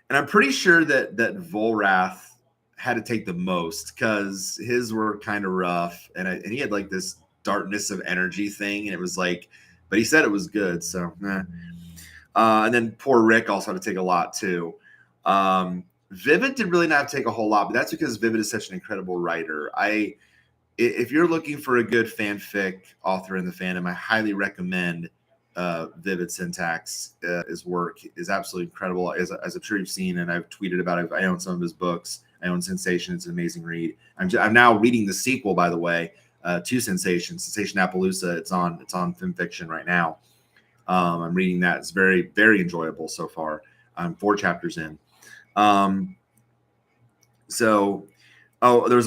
I'm pretty sure that Volrath had to take the most because his were kind of rough, and he had like this darkness of energy thing, and it was like, but he said it was good. So, and then poor Rick also had to take a lot too. Vivid did really not have to take a whole lot, but that's because Vivid is such an incredible writer. If you're looking for a good fanfic author in the fandom, I highly recommend Vivid Syntax. His work is absolutely incredible, as I'm sure you've seen, and I've tweeted about it. I own some of his books. I own Sensation. It's an amazing read. I'm now reading the sequel, by the way, to Sensation Appaloosa. It's on FimFiction right now. I'm reading that. It's very, very enjoyable so far. I'm 4 chapters in. There's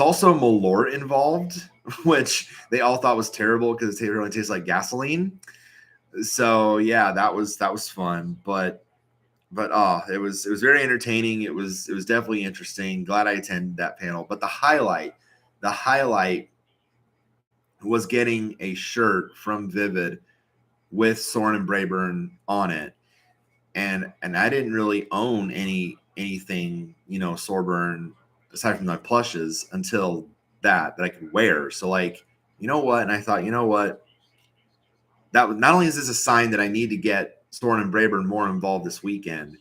also Malort involved, which they all thought was terrible because it really tastes like gasoline. So yeah, that was fun, but it was very entertaining. It was definitely interesting. Glad I attended that panel. But the highlight was getting a shirt from Vivid with Soren and Brayburn on it, and I didn't really own anything, Sorburn aside from my plushes until that I could wear. So like, you know what? And I thought, you know what? That not only is this a sign that I need to get Soren and Brayburn more involved this weekend,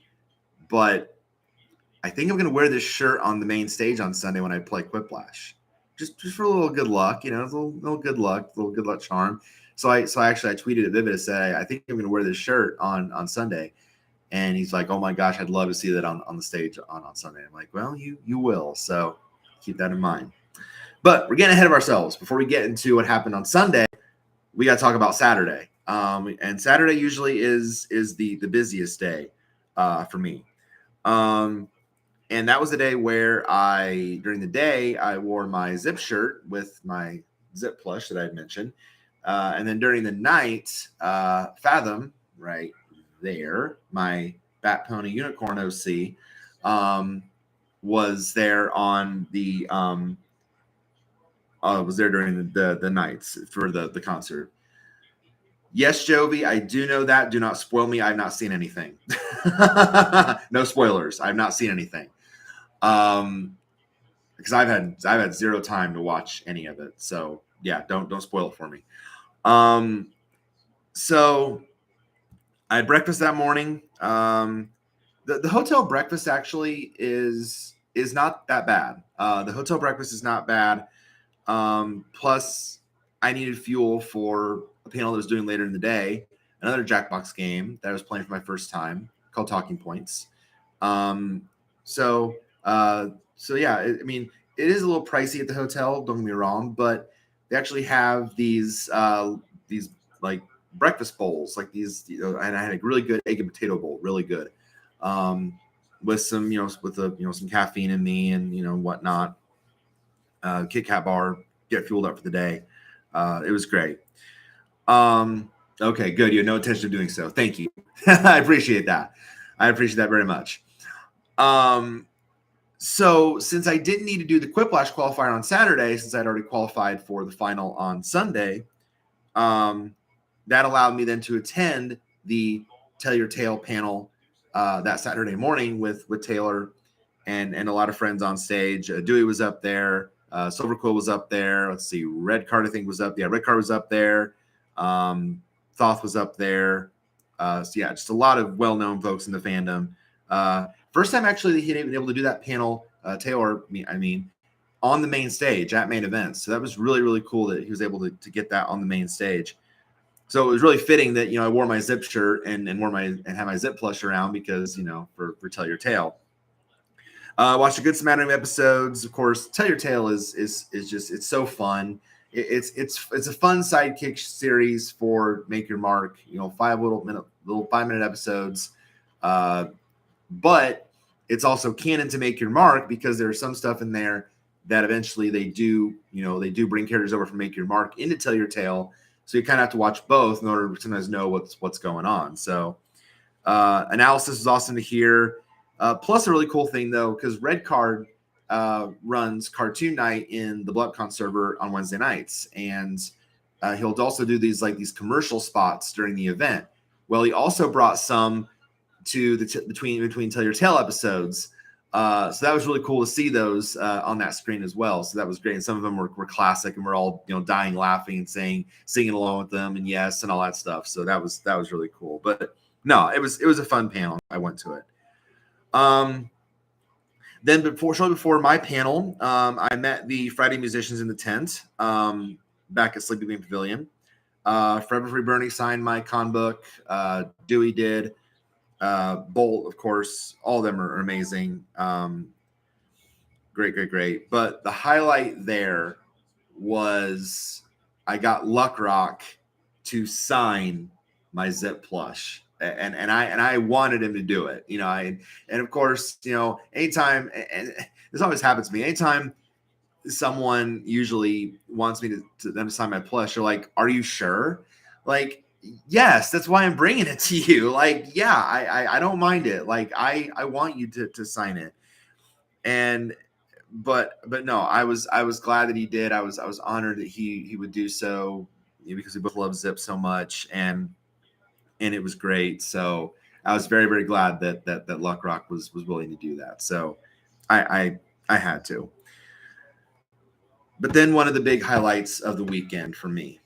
but I think I'm going to wear this shirt on the main stage on Sunday when I play Quiplash, just for a little good luck, a little good luck, charm. So I tweeted at Vivid to say, I think I'm going to wear this shirt on Sunday. And he's like, oh my gosh, I'd love to see that on the stage on Sunday. I'm like, well, you will. So keep that in mind. But we're getting ahead of ourselves. Before we get into what happened on Sunday, we got to talk about Saturday. And Saturday usually is the busiest day for me. And that was the day where during the day, I wore my Zip shirt with my Zip plush that I had mentioned. And then during the night, Fathom, right there, my Bat Pony Unicorn OC, was there on the was there during the nights for the concert. Yes, Jovi, I do know that. Do not spoil me. I've not seen anything. No spoilers. I've not seen anything. Because I've had zero time to watch any of it. So yeah, don't spoil it for me. So I had breakfast that morning. The hotel breakfast actually is not that bad. The hotel breakfast is not bad. Plus, I needed fuel for a panel that I was doing later in the day, another Jackbox game that I was playing for my first time called Talking Points. So yeah, it is a little pricey at the hotel. Don't get me wrong, but they actually have these like breakfast bowls, like these, and I had a really good egg and potato bowl, really good, with some, some caffeine in me and whatnot. Kit Kat bar, get fueled up for the day. It was great. Okay, good. You had no intention of doing so. Thank you. I appreciate that. I appreciate that very much. So since I didn't need to do the Quiplash qualifier on Saturday, since I'd already qualified for the final on Sunday, that allowed me then to attend the Tell Your Tale panel that Saturday morning with Taylor and a lot of friends on stage. Dewey was up there. Silver Quill was up there. Let's see. Red Card, I think, was up. Yeah, Red Card was up there. Thoth was up there. So yeah, just a lot of well-known folks in the fandom. First time actually that he'd been able to do that panel, Taylor, on the main stage at main events. So that was really, really cool that he was able to get that on the main stage. So it was really fitting that, I wore my Zip shirt and had my Zip plush around because, for Tell Your Tale. Watched a good smattering of episodes. Of course, Tell Your Tale is just, it's so fun. It's a fun sidekick series for Make Your Mark, 5 little 5-minute episodes. But it's also canon to Make Your Mark because there's some stuff in there that eventually they do bring characters over from Make Your Mark into Tell Your Tale. So you kind of have to watch both in order to sometimes know what's going on. So Analysis was awesome to hear. Plus, a really cool thing though, because Red Card runs Cartoon Night in the BlupCon server on Wednesday nights, and he'll also do these commercial spots during the event. Well, he also brought some to the between Tell Your Tale episodes. So that was really cool to see those on that screen as well. So that was great. And some of them were classic, and we're all dying laughing and singing along with them, and yes, and all that stuff. So that was really cool. But no, it was a fun panel. I went to it. Then shortly before my panel, I met the Friday musicians in the tent back at Sleepy Bean Pavilion. Forever Free Bernie signed my con book. Dewey did. Bolt, of course, all of them are amazing. Great. But the highlight there was I got Luck Rock to sign my Zip plush. And I wanted him to do it, and of course, anytime, and this always happens to me, anytime someone usually wants me to them to sign my plush, they're like, "Are you sure?" Like, yes, that's why I'm bringing it to you. Like, yeah, I don't mind it. Like, I want you to sign it. And but no, I was glad that he did. I was honored that he would do so, because we both love Zip so much, and it was great. So I was very, very glad that Luck Rock was willing to do that. So I had to. But then one of the big highlights of the weekend for me,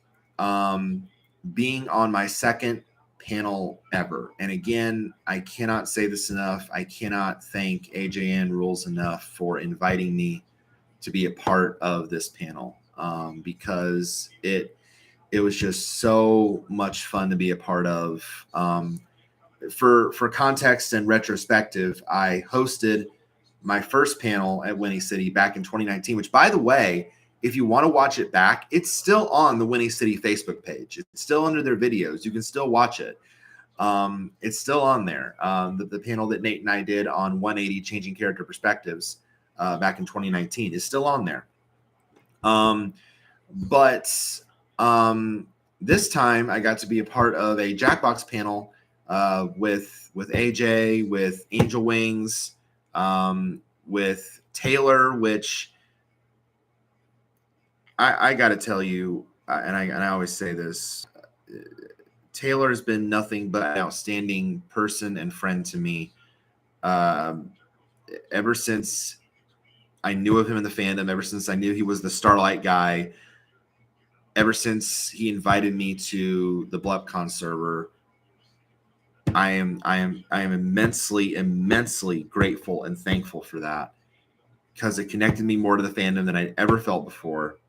being on my second panel ever. And again, I cannot say this enough. I cannot thank AJN Rules enough for inviting me to be a part of this panel, because it was just so much fun to be a part of. For context and retrospective, I hosted my first panel at Whinny City back in 2019, which, by the way, if you want to watch it back, it's still on the Whinny City Facebook page. It's still under their videos. You can still watch it. It's still on there. The panel that Nate and I did on 180 Changing Character Perspectives back in 2019 is still on there. But this time I got to be a part of a Jackbox panel with AJ, with Angel Wings, with Taylor, which I got to tell you, and I always say this, Taylor has been nothing but an outstanding person and friend to me ever since I knew of him in the fandom, ever since I knew he was the Starlight guy, ever since he invited me to the BlupCon server. I am immensely grateful and thankful for that, because it connected me more to the fandom than I'd ever felt before.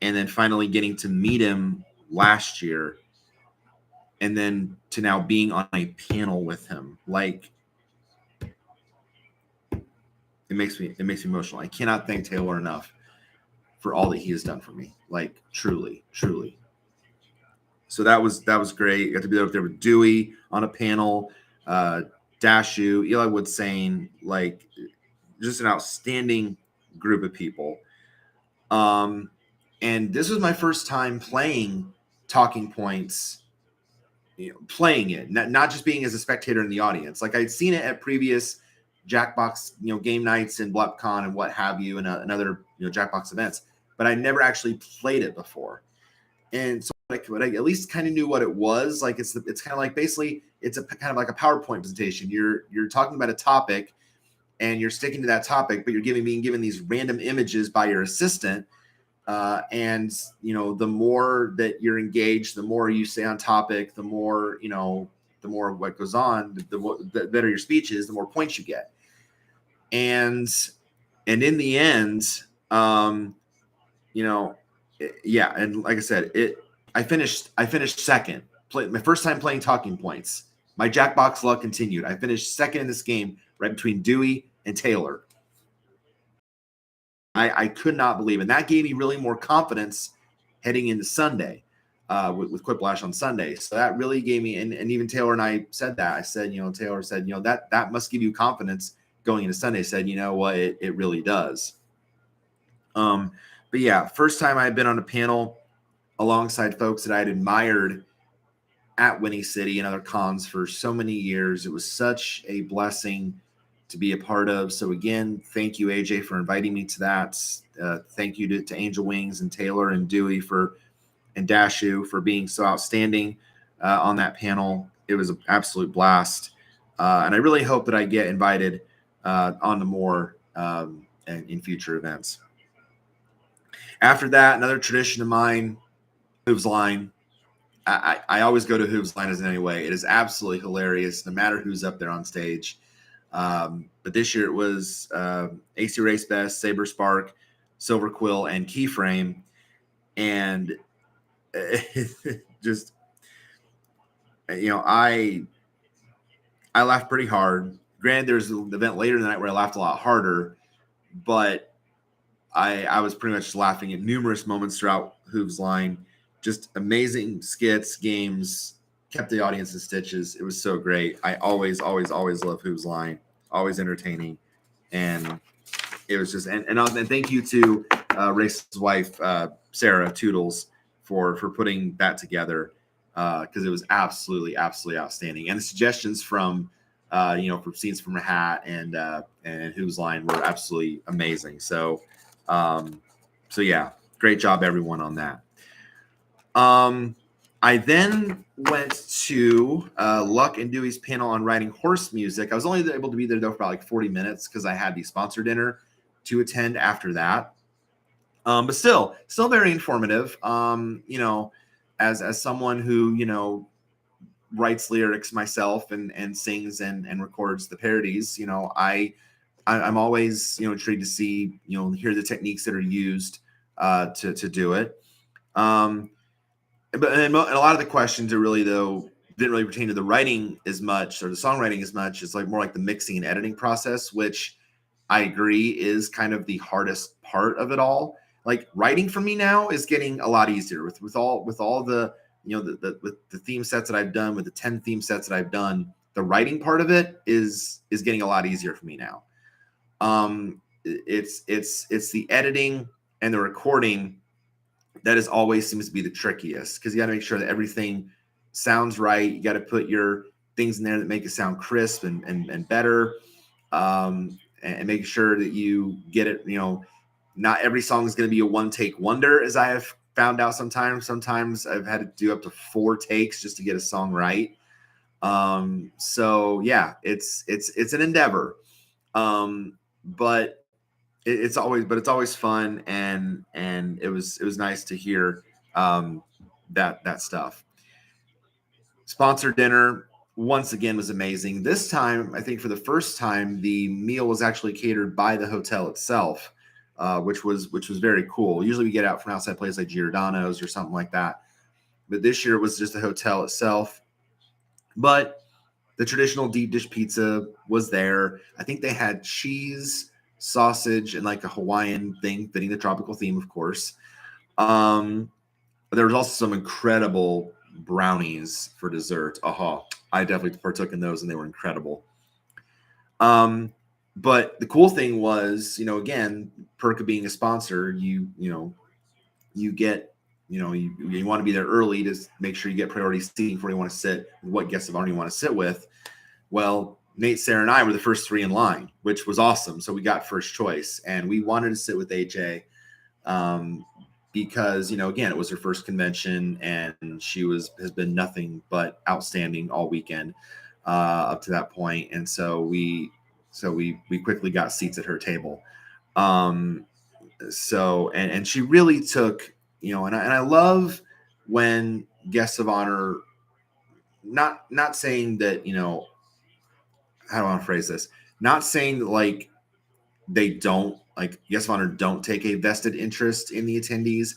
And then finally getting to meet him last year, and then to now being on a panel with him, like, it makes me emotional. I cannot thank Taylor enough for all that he has done for me. Like, truly. So that was great. I got to be up there with Dewey on a panel, Dashu, Eli Wood Sane, like, just an outstanding group of people. And this was my first time playing Talking Points, playing it, not just being as a spectator in the audience. Like, I'd seen it at previous Jackbox, game nights and BlupCon and what have you, and other Jackbox events, but I never actually played it before. And so, like, I at least kind of knew what it was. Like, it's kind of like, basically, it's a kind of like a PowerPoint presentation. You're talking about a topic, and you're sticking to that topic, but you're being given these random images by your assistant. And the more that you're engaged, the more you stay on topic, the more what goes on, the better your speech is, the more points you get. And in the end, yeah. And like I said, I finished second. My first time playing Talking Points. My Jackbox luck continued. I finished second in this game, right between Dewey and Taylor. I could not believe it. And that gave me really more confidence heading into Sunday with Quiplash on Sunday. So that really gave me, and even Taylor and I said that. I said, Taylor said, that must give you confidence going into Sunday. I said, you know what, it really does. But yeah, first time I had been on a panel alongside folks that I had admired at Whinny City and other cons for so many years. It was such a blessing to be a part of. So again, thank you, AJ, for inviting me to that. Thank you to Angel Wings and Taylor and Dewey and Dashu for being so outstanding on that panel. It was an absolute blast. And I really hope that I get invited on to more in future events. After that, another tradition of mine, Hooves Line. I always go to Hooves Line as anyway. It is absolutely hilarious, no matter who's up there on stage. But this year it was AC Race Best, Saber Spark, Silver Quill, and Keyframe. And just, I laughed pretty hard. Granted, there's an event later in the night where I laughed a lot harder, but I was pretty much laughing at numerous moments throughout Hooves Line. Just amazing skits, games, kept the audience in stitches. It was so great. I always love Hooves Line. Always entertaining. And it was just, and thank you to Race's wife, Sarah Toodles, for putting that together, because it was absolutely outstanding. And the suggestions from from Scenes from a Hat and Who's Line were absolutely amazing. So yeah, great job everyone on that. I then went to Luck and Dewey's panel on writing horse music. I was only able to be there though for about like 40 minutes because I had the sponsor dinner to attend after that. But still very informative. As someone who, writes lyrics myself and sings and records the parodies, I'm always, intrigued to see, hear the techniques that are used to do it. But a lot of the questions are really, though, didn't really pertain to the writing as much or the songwriting as much. It's like more like the mixing and editing process, which I agree is kind of the hardest part of it all. Like writing for me now is getting a lot easier with all the with the theme sets that I've done, with the 10 theme sets that I've done. The writing part of it is getting a lot easier for me now. It's the editing and the recording that is always seems to be the trickiest, because you got to make sure that everything sounds right. You got to put your things in there that make it sound crisp and better, and make sure that you get it. Not every song is going to be a one-take wonder, as I have found out sometimes. Sometimes I've had to do up to 4 takes just to get a song right. So yeah, it's an endeavor, but it's always fun, and it was nice to hear that stuff. Sponsor dinner once again was amazing. This time, I think for the first time, the meal was actually catered by the hotel itself, which was very cool. Usually we get out from outside places like Giordano's or something like that, but this year it was just the hotel itself. But the traditional deep dish pizza was there. I think they had cheese, sausage, and like a Hawaiian thing fitting the tropical theme, of course. There was also some incredible brownies for dessert. I definitely partook in those, and they were incredible. But the cool thing was, again, perk of being a sponsor, you get, you want to be there early to make sure you get priority seating before you want to sit with what guests of honor you want to sit with. Well, Nate, Sarah, and I were the first 3 in line, which was awesome. So we got first choice, and we wanted to sit with AJ because, again, it was her first convention, and she has been nothing but outstanding all weekend up to that point. And so we quickly got seats at her table. So she really took, and I love when guests of honor, not saying that, how do I want to phrase this? Not saying that like they don't, like guests of honor don't take a vested interest in the attendees,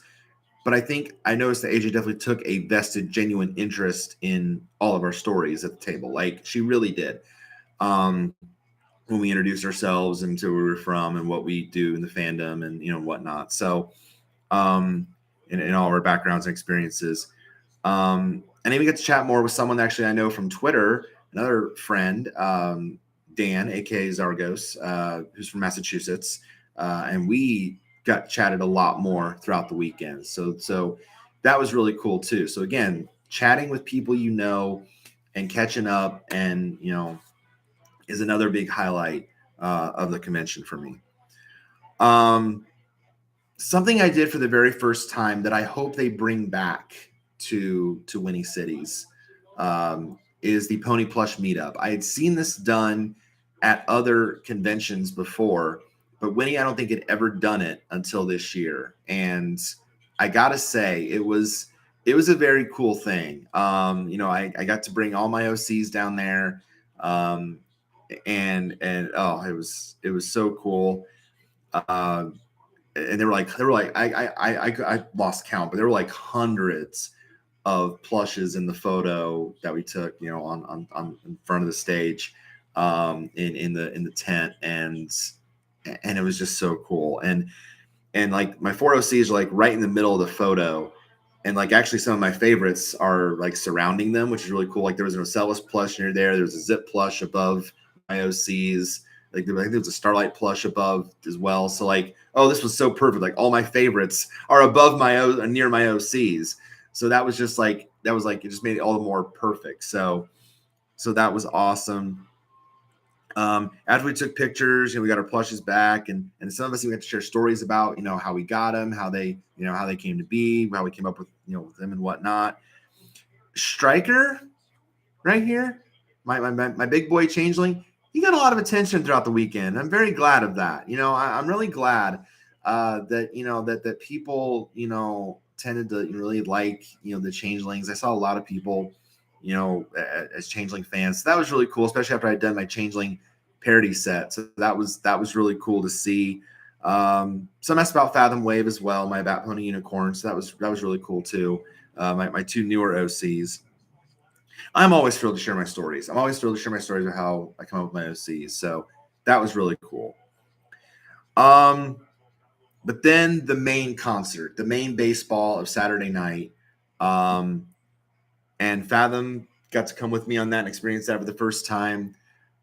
but I noticed that AJ definitely took a vested, genuine interest in all of our stories at the table. Like she really did. When we introduced ourselves and to where we were from and what we do in the fandom and whatnot. So in all of our backgrounds and experiences. And then we get to chat more with someone actually I know from Twitter, another friend, Dan, aka Zargos, who's from Massachusetts. And we got chatted a lot more throughout the weekend. So that was really cool too. So again, chatting with people and catching up, and is another big highlight of the convention for me. Something I did for the very first time that I hope they bring back to Whinny Cities is the Pony Plush Meetup. I had seen this done at other conventions before, but Whinny, I don't think had ever done it until this year. And I gotta say, it was a very cool thing. I got to bring all my OCs down there, and oh, it was so cool. And they were like I lost count, but there were like hundreds of plushes in the photo that we took, on in front of the stage, in the tent, and it was just so cool. And like my 4 OCs are like right in the middle of the photo, and like actually some of my favorites are like surrounding them, which is really cool. Like there was an Ocellus plush near there. There was a Zip plush above my OCs. Like I think there was a Starlight plush above as well. So like, oh, this was so perfect. Like all my favorites are above near my OCs. So that was just like it just made it all the more perfect. So that was awesome. After we took pictures, we got our plushes back, and some of us we got to share stories about how we got them, how they how they came to be, how we came up with with them and whatnot. Striker, right here, my big boy changeling, he got a lot of attention throughout the weekend. I'm very glad of that. I'm really glad that that people tended to really like the changelings. I saw a lot of people as changeling fans. So that was really cool, especially after I'd done my changeling parody set. So that was really cool to see. Some asked about Fathom Wave as well, my Bat Pony Unicorn. So that was really cool too. My 2 newer OCs. I'm always thrilled to share my stories. I'm always thrilled to share my stories of how I come up with my OCs. So that was really cool. But then the main concert, the main baseball of Saturday night, and Fathom got to come with me on that and experience that for the first time.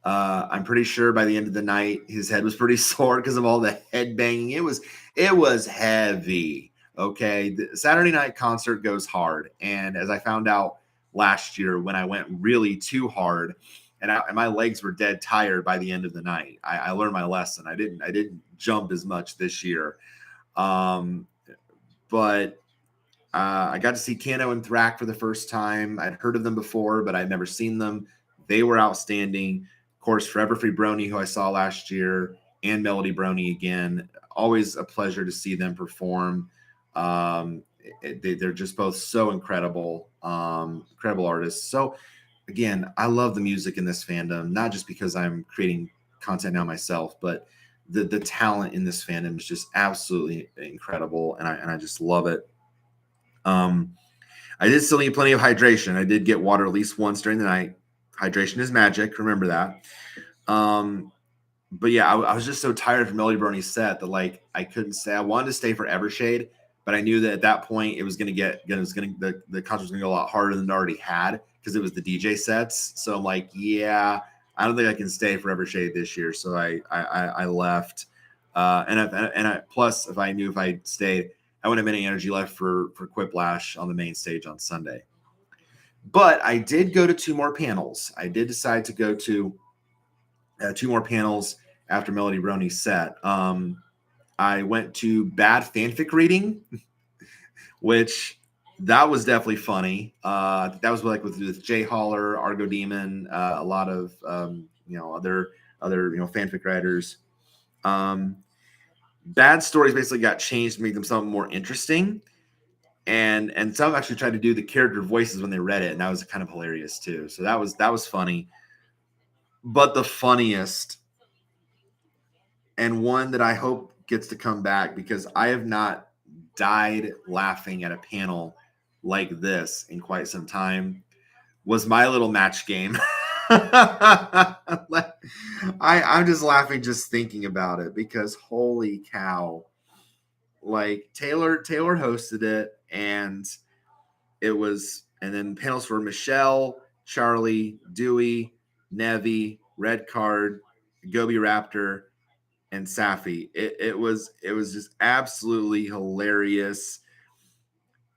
I'm pretty sure by the end of the night, his head was pretty sore because of all the head banging. It was heavy. Okay, the Saturday night concert goes hard, and as I found out last year when I went really too hard, and my legs were dead tired by the end of the night, I learned my lesson. I didn't jump as much this year, but I got to see Kano and Thrak for the first time. I'd heard of them before, but I'd never seen them. They were outstanding. Of course, Forever Free Brony, who I saw last year, and Melody Brony again. Always a pleasure to see them perform. They're just both so incredible, incredible artists. So, again, I love the music in this fandom, not just because I'm creating content now myself, but the talent in this fandom is just absolutely incredible, and I just love it. I did still need plenty of hydration. I did get water at least once during the night. Hydration is magic. Remember that. But yeah, I was just so tired from Melody Brony's set that like I couldn't stay. I wanted to stay for Evershade, but I knew that at that point the concert was gonna go a lot harder than it already had because it was the DJ sets. So I'm like, yeah, I don't think I can stay for Evershade this year. So I left. Plus, if I knew if I stayed, I wouldn't have any energy left for Quiplash on the main stage on Sunday. But I did go to 2 more panels. I did decide to go to 2 more panels after Melody Brony's set. I went to Bad Fanfic Reading, which that was definitely funny. That was like with Jay Holler, Argo Demon, a lot of other fanfic writers. Bad stories basically got changed to make them something more interesting. And some actually tried to do the character voices when they read it, and that was kind of hilarious too. So that was funny. But the funniest, and one that I hope gets to come back because I have not died laughing at a panel like this in quite some time, was My Little Match Game. I'm just laughing just thinking about it because holy cow. Like Taylor hosted it, and then panels for Michelle, Charlie, Dewey, Nevi, Red Card, Gobi Raptor, and Safi. It was just absolutely hilarious.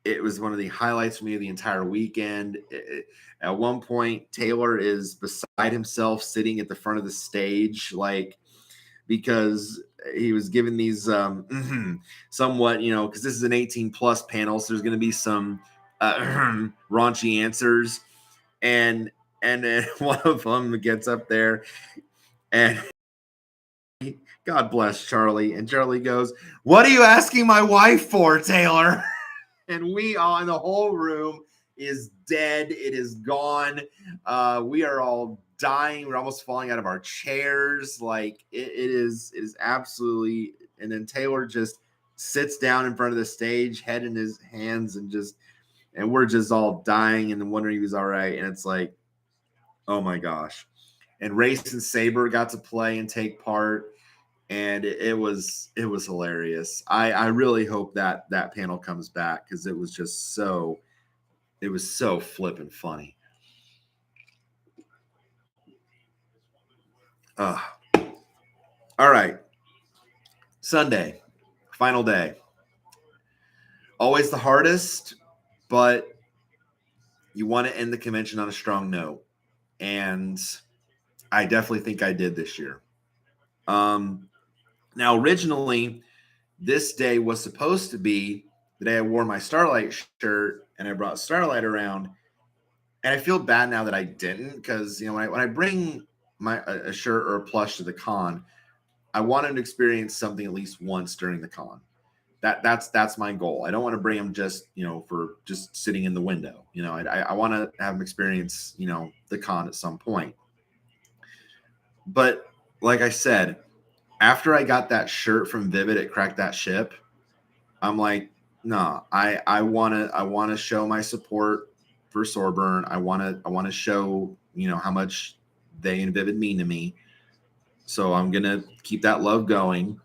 it was one of the highlights for me of the entire weekend. At one point, Taylor is beside himself, sitting at the front of the stage, like, because he was given these somewhat, because this is an 18 plus panel, so there's going to be some raunchy answers, and then one of them gets up there, and God bless Charlie, and Charlie goes, "What are you asking my wife for, Taylor?" And we all in the whole room is dead. It is gone. We are all dying. We're almost falling out of our chairs. Like it is absolutely. And then Taylor just sits down in front of the stage, head in his hands, and we're just all dying and wondering if he's all right. And it's like, oh my gosh. And Race and Saber got to play and take part. And it was hilarious. I really hope that panel comes back, because it was so flippin' funny. All right. Sunday, final day. Always the hardest, but you want to end the convention on a strong note. And I definitely think I did this year. Now, originally, this day was supposed to be the day I wore my Starlight shirt and I brought Starlight around. And I feel bad now that I didn't, because when I bring a shirt or a plush to the con, I want them to experience something at least once during the con. That's my goal. I don't want to bring them just for just sitting in the window. I want to have them experience the con at some point. But like I said, after I got that shirt from Vivid at Crack That Ship, I'm like, no, I want to show my support for Sorburn. I want to show how much they and Vivid mean to me. So I'm gonna keep that love going.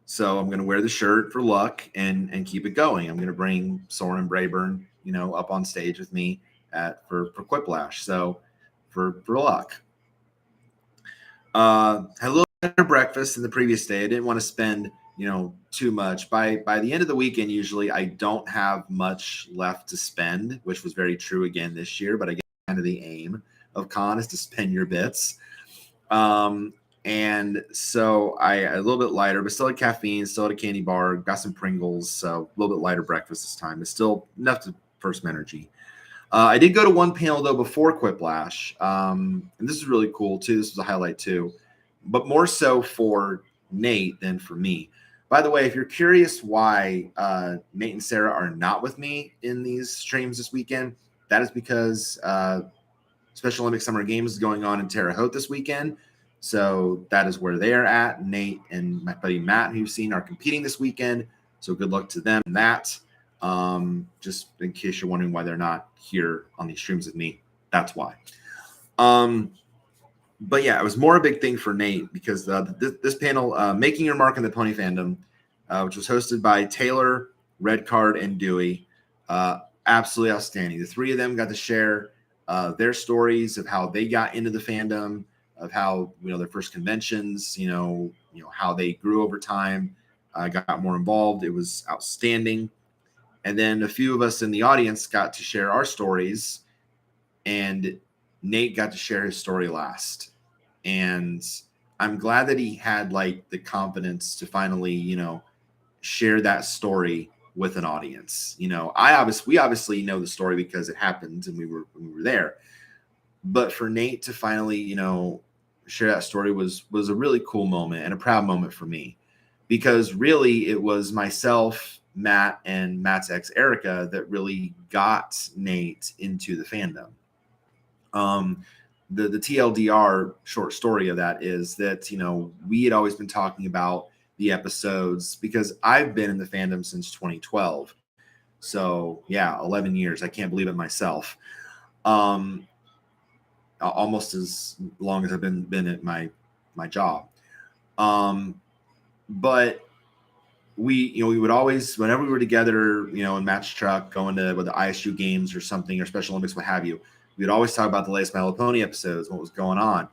So I'm gonna wear the shirt for luck and keep it going. I'm gonna bring Soren and Brayburn up on stage with me for Quiplash. So for luck. Had a little better breakfast than the previous day. I didn't want to spend too much. By the end of the weekend, usually I don't have much left to spend, which was very true again this year. But I guess kind of the aim of con is to spend your bits. And so I a little bit lighter, but still had caffeine, still had a candy bar, got some Pringles, so a little bit lighter breakfast this time. It's still enough for some energy. I did go to one panel though before Quiplash, and this is really cool too. This was a highlight too, but more so for Nate than for me. By the way, if you're curious why Nate and Sarah are not with me in these streams this weekend, that is because Special Olympic Summer Games is going on in Terre Haute this weekend. So that is where they are at. Nate and my buddy Matt, who you've seen, are competing this weekend. So good luck to them in that. Just in case you're wondering why they're not here on these streams with me, that's why. But yeah, it was more a big thing for Nate because this panel, Making Your Mark in the Pony Fandom, which was hosted by Taylor, Red Card, and Dewey, absolutely outstanding. The three of them got to share their stories of how they got into the fandom, of how their first conventions, how they grew over time, got more involved. It was outstanding. And then a few of us in the audience got to share our stories, and Nate got to share his story last. And I'm glad that he had the confidence to finally, share that story with an audience. We obviously know the story because it happened and we were there. But for Nate to finally, share that story was a really cool moment and a proud moment for me, because really it was myself, Matt, and Matt's ex Erica that really got Nate into the fandom. The TLDR short story of that is that we had always been talking about the episodes, because I've been in the fandom since 2012. So yeah, 11 years. I can't believe it myself. Almost as long as I've been at my job. But we would always, whenever we were together, in Matt's truck, going to the ISU games or something, or Special Olympics, what have you, we would always talk about the latest My Little Pony episodes, what was going on.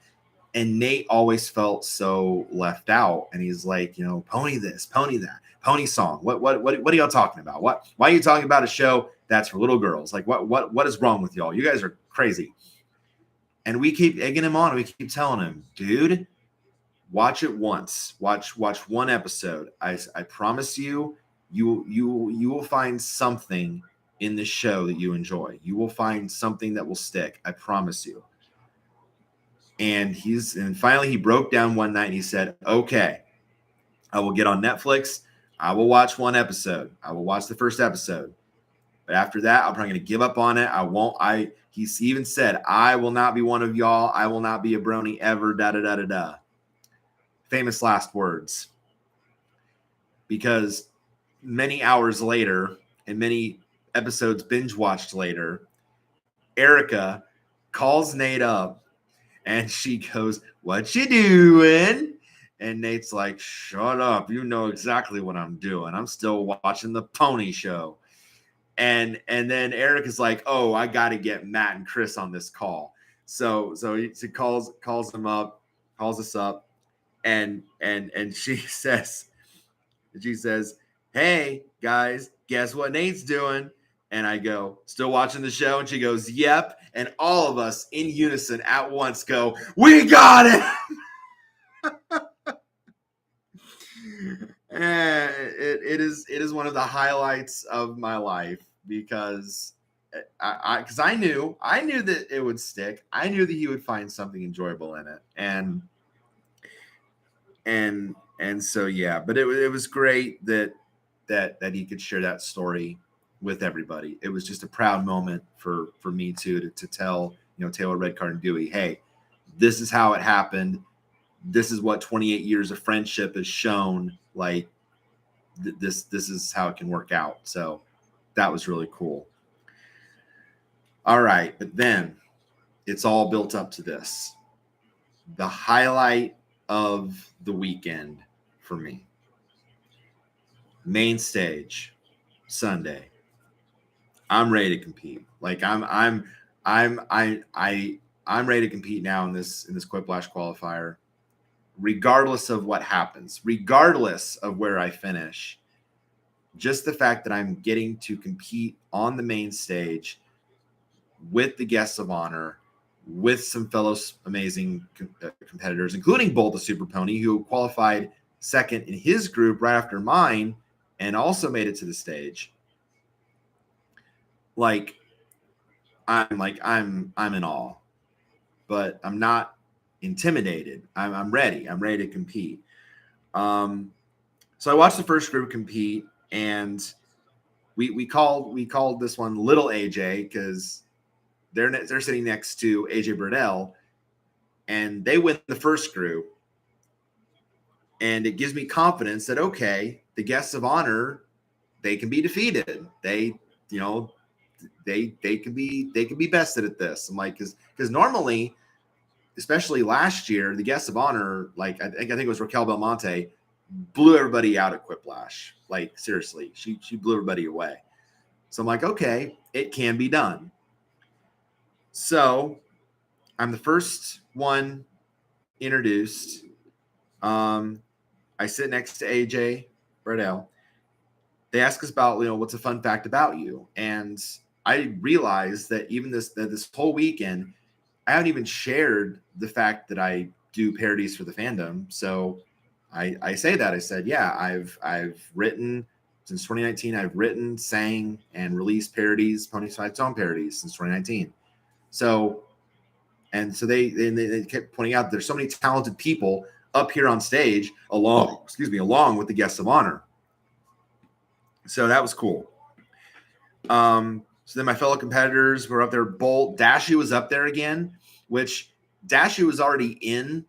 And Nate always felt so left out. And he's like, pony this, pony that, Pony song. What are y'all talking about? Why are you talking about a show that's for little girls? Like what is wrong with y'all? You guys are crazy. And we keep egging him on. We keep telling him, dude, watch it once. Watch one episode. I promise you, you will find something in the show that you enjoy. You will find something that will stick. I promise you. And finally he broke down one night and he said, okay, I will get on Netflix. I will watch one episode. I will watch the first episode. But after that, I'm probably going to give up on it. He even said, I will not be one of y'all. I will not be a brony ever, da-da-da-da-da. Famous last words. Because many hours later and many episodes binge watched later, Erica calls Nate up and she goes, what you doing? And Nate's like, shut up. You know exactly what I'm doing. I'm still watching the pony show. And then Eric is like, oh, I got to get Matt and Chris on this call. So he calls us up, and she says, hey guys, guess what Nate's doing? And I go, still watching the show? And she goes, yep. And all of us in unison at once go, we got it. And it is one of the highlights of my life because I knew that it would stick. I knew that he would find something enjoyable in it, and so yeah. But it was great that he could share that story with everybody. It was just a proud moment for me too to tell Taylor, Redcard, and Dewey, hey, this is how it happened. This is what 28 years of friendship has shown. Like this is how it can work out. So that was really cool. All right. But then it's all built up to this. The highlight of the weekend for me. Main stage, Sunday. I'm ready to compete. Like I'm ready to compete now in this Quiplash qualifier. Regardless of what happens, regardless of where I finish, just the fact that I'm getting to compete on the main stage with the guests of honor, with some fellow amazing competitors, including Bolt the Super Pony, who qualified second in his group right after mine and also made it to the stage. I'm in awe, but I'm not intimidated. I'm ready. I'm ready to compete. So I watched the first group compete, and we called this one Little AJ because they're sitting next to AJ Burdell, and they win the first group, and it gives me confidence that okay, the guests of honor, they can be defeated. They can be bested at this. I'm like, because normally, especially last year, the guests of honor, like I think it was Raquel Belmonte, blew everybody out at Quiplash. Like seriously, she blew everybody away. So I'm like, okay, it can be done. So I'm the first one introduced. I sit next to AJ Burdell. They ask us about, what's a fun fact about you? And I realized that even this whole weekend, I haven't even shared the fact that I do parodies for the fandom. So I say that. I said, yeah, I've written since 2019. I've written, sang, and released parodies, Pony Side Song parodies since 2019. So they kept pointing out there's so many talented people up here on stage along with the guests of honor. So that was cool. So then my fellow competitors were up there. Bolt, Dashy was up there again, which Dashy was already in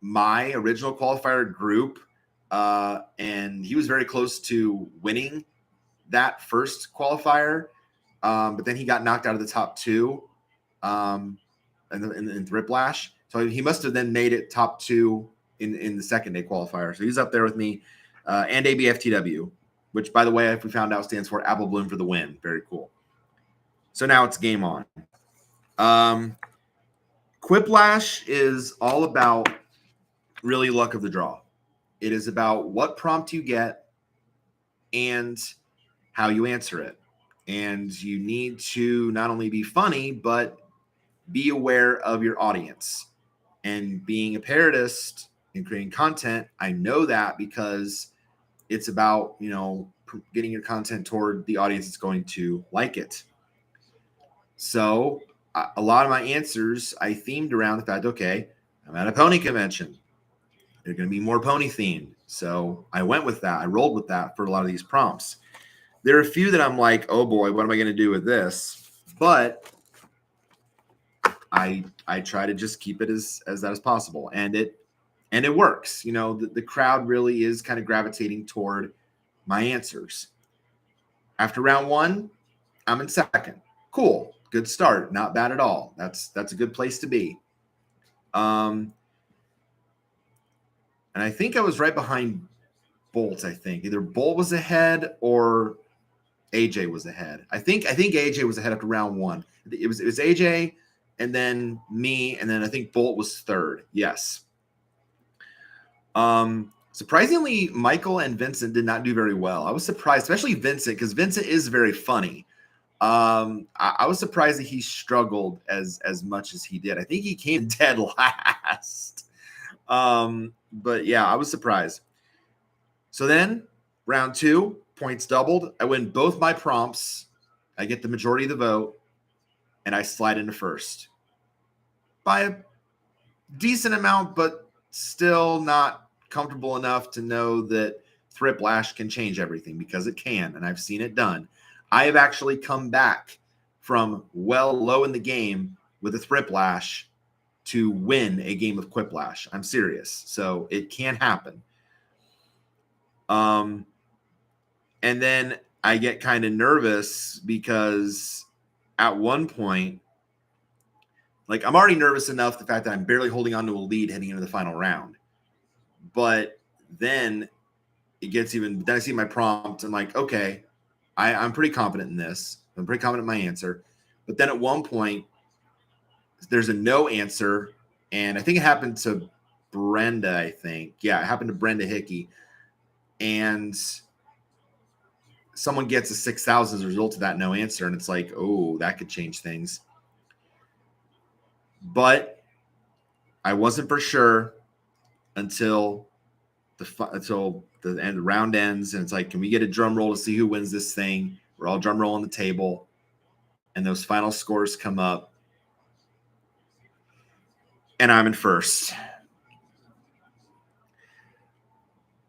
my original qualifier group. And he was very close to winning that first qualifier. But then he got knocked out of the top two in Thriplash. So he must have then made it top two in the second day qualifier. So he's up there with me and ABFTW, which, by the way, if we found out, stands for Apple Bloom for the win. Very cool. So now it's game on. Quiplash is all about really luck of the draw. It is about what prompt you get and how you answer it. And you need to not only be funny, but be aware of your audience. And being a parodist and creating content, I know that because it's about, getting your content toward the audience that's going to like it. So a lot of my answers, I themed around the fact, okay, I'm at a pony convention. They're going to be more pony themed. So I went with that. I rolled with that for a lot of these prompts. There are a few that I'm like, oh boy, what am I going to do with this? But I try to just keep it as that as possible. And it works. The crowd really is kind of gravitating toward my answers. After round 1, I'm in second. Cool. Good start. Not bad at all. That's a good place to be. And I think I was right behind Bolt. I think either Bolt was ahead or AJ was ahead. I think AJ was ahead after round 1. It was AJ and then me, and then I think Bolt was third. Yes. Surprisingly, Michael and Vincent did not do very well. I was surprised, especially Vincent, because Vincent is very funny. I was surprised that he struggled as much as he did. I think he came dead last. But yeah, I was surprised. So then round 2, points doubled. I win both my prompts. I get the majority of the vote, and I slide into first by a decent amount, but still not comfortable enough to know that Thriplash can change everything, because it can, and I've seen it done. I have actually come back from low in the game with a Thriplash to win a game of Quiplash. I'm serious. So it can happen. And then I get kind of nervous because at one point, like, I'm already nervous enough, the fact that I'm barely holding on to a lead heading into the final round. But then it gets then I see my prompt. I'm like, okay, I'm pretty confident in this. I'm pretty confident in my answer. But then at one point, there's a no answer. And I think it happened to Brenda, I think. Yeah, it happened to Brenda Hickey. And someone gets a 6,000 as a result of that no answer. And it's like, oh, that could change things. But I wasn't for sure until the end. The round ends, and it's like, can we get a drum roll to see who wins this thing? We're all drum rolling the table, and those final scores come up, and I'm in first.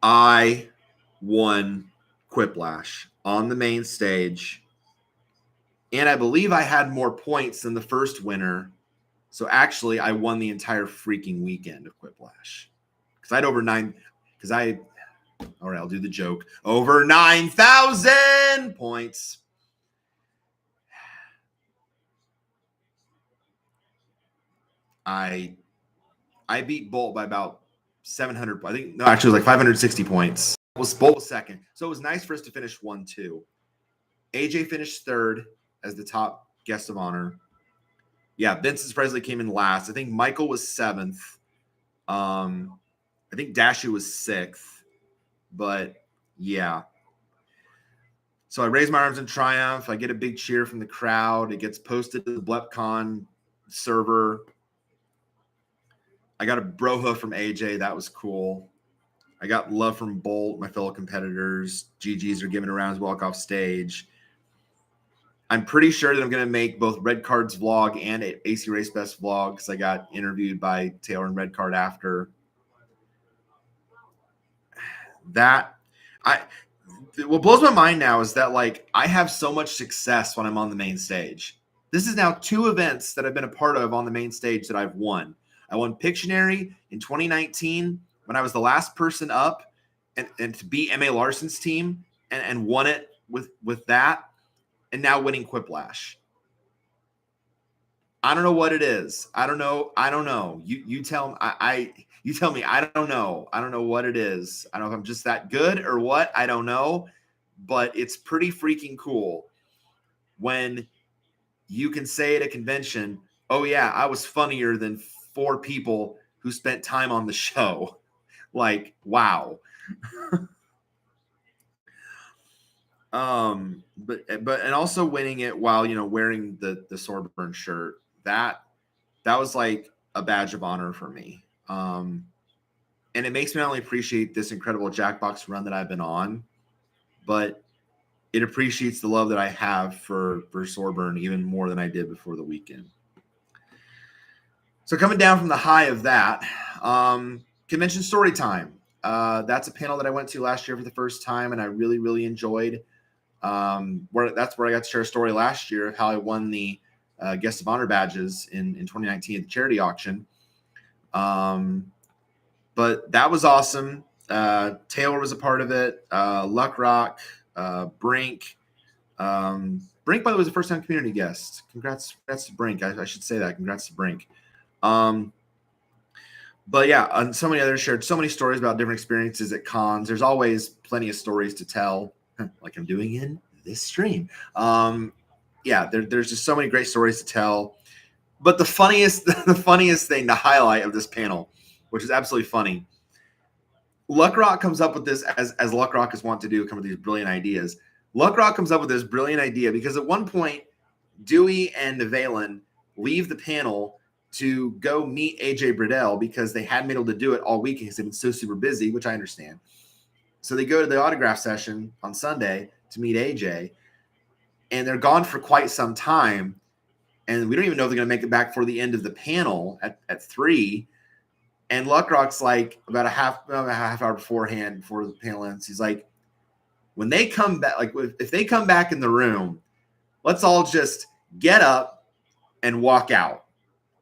I won Quiplash on the main stage, and I believe I had more points than the first winner. So actually, I won the entire freaking weekend of Quiplash, because I had over 9. Because all right, I'll do the joke. Over 9,000 points. I beat Bolt by about 700. I think, no, actually it was like 560 points. Bolt was second. So it was nice for us to finish 1-2. AJ finished third as the top guest of honor. Yeah, Vincent Presley came in last. I think Michael was 7th. I think Dashu was 6th. But yeah. So I raise my arms in triumph. I get a big cheer from the crowd. It gets posted to the BlepCon server. I got a broha from AJ. That was cool. I got love from Bolt, my fellow competitors. GGs are given around as we walk off stage. I'm pretty sure that I'm going to make both Red Card's vlog and AC Race Best vlog, because I got interviewed by Taylor and Red Card after. What blows my mind now is that, like, I have so much success when I'm on the main stage. This is now 2 events that I've been a part of on the main stage that I've won. I won Pictionary in 2019 when I was the last person up and to beat M.A. Larson's team and won it with that. And now winning Quiplash. I don't know what it is. I don't know. You tell me. You tell me. I don't know. I don't know what it is. I don't know if I'm just that good or what. I don't know. But it's pretty freaking cool when you can say at a convention, oh yeah, I was funnier than 4 people who spent time on the show. Like, wow. And also winning it while, wearing the Swordburn shirt, that was like a badge of honor for me. And it makes me not only appreciate this incredible Jackbox run that I've been on, but it appreciates the love that I have for Swordburn even more than I did before the weekend. So coming down from the high of that, convention story time. That's a panel that I went to last year for the first time, and I really, really enjoyed. That's where I got to share a story last year of how I won the guest of honor badges in 2019 at the charity auction. But that was awesome. Taylor was a part of it. Luck Rock, Brink. Brink, by the way, was a first-time community guest. Congrats to Brink. I should say that. Congrats to Brink. But yeah, and so many others shared so many stories about different experiences at cons. There's always plenty of stories to tell, like I'm doing in this stream. Yeah, there's just so many great stories to tell. But the funniest thing, the highlight of this panel, which is absolutely funny, Luck Rock comes up with this, as Luck Rock is wont to do, come with these brilliant ideas. Luck Rock comes up with this brilliant idea because at one point, Dewey and Valen leave the panel to go meet AJ Bradell because they hadn't been able to do it all week because they've been so super busy, which I understand. So they go to the autograph session on Sunday to meet AJ, and they're gone for quite some time. And we don't even know if they're going to make it back for the end of the panel at 3. And Luck Rock's like about a half hour beforehand before the panel ends. He's like, when they come back, like if they come back in the room, let's all just get up and walk out.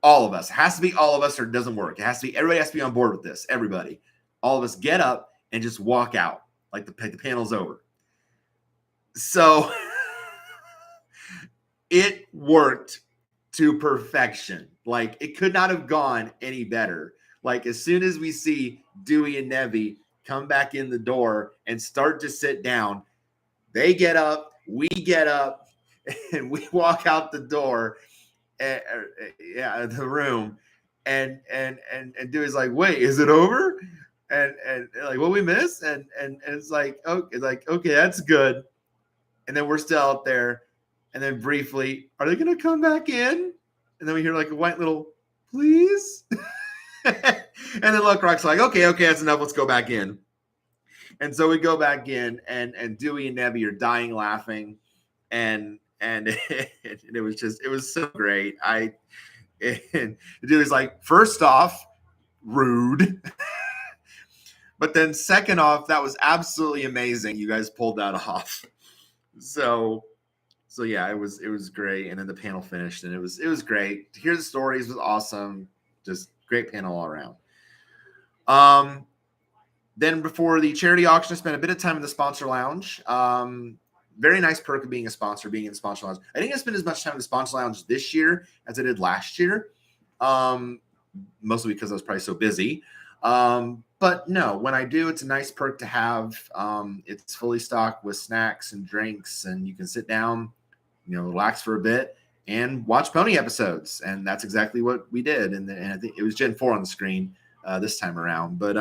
All of us. It has to be all of us or it doesn't work. Everybody has to be on board with this. Everybody. All of us get up and just walk out like the panel's over. So it worked to perfection. Like it could not have gone any better. Like as soon as we see Dewey and Nevi come back in the door and start to sit down, they get up, we get up, and we walk out the door. The room, and Dewey's like, wait, is it over? And like, what we miss? And it's like, okay, that's good. And then we're still out there, and then briefly, are they gonna come back in? And then we hear like a white little please. And then Luck Rock's like, okay, that's enough. Let's go back in. And so we go back in, and Dewey and Nevi are dying laughing, and it was so great. And the dude was like, first off, rude. But then second off, that was absolutely amazing. You guys pulled that off. So yeah, it was great. And then the panel finished, and it was great. To hear the stories was awesome. Just great panel all around. Then before the charity auction, I spent a bit of time in the sponsor lounge. Very nice perk of being a sponsor, being in the sponsor lounge. I didn't spend as much time in the sponsor lounge this year as I did last year, mostly because I was probably so busy. But no, when I do, it's a nice perk to have. It's fully stocked with snacks and drinks, and you can sit down, relax for a bit and watch pony episodes. And that's exactly what we did. And I think it was Gen 4 on the screen this time around. But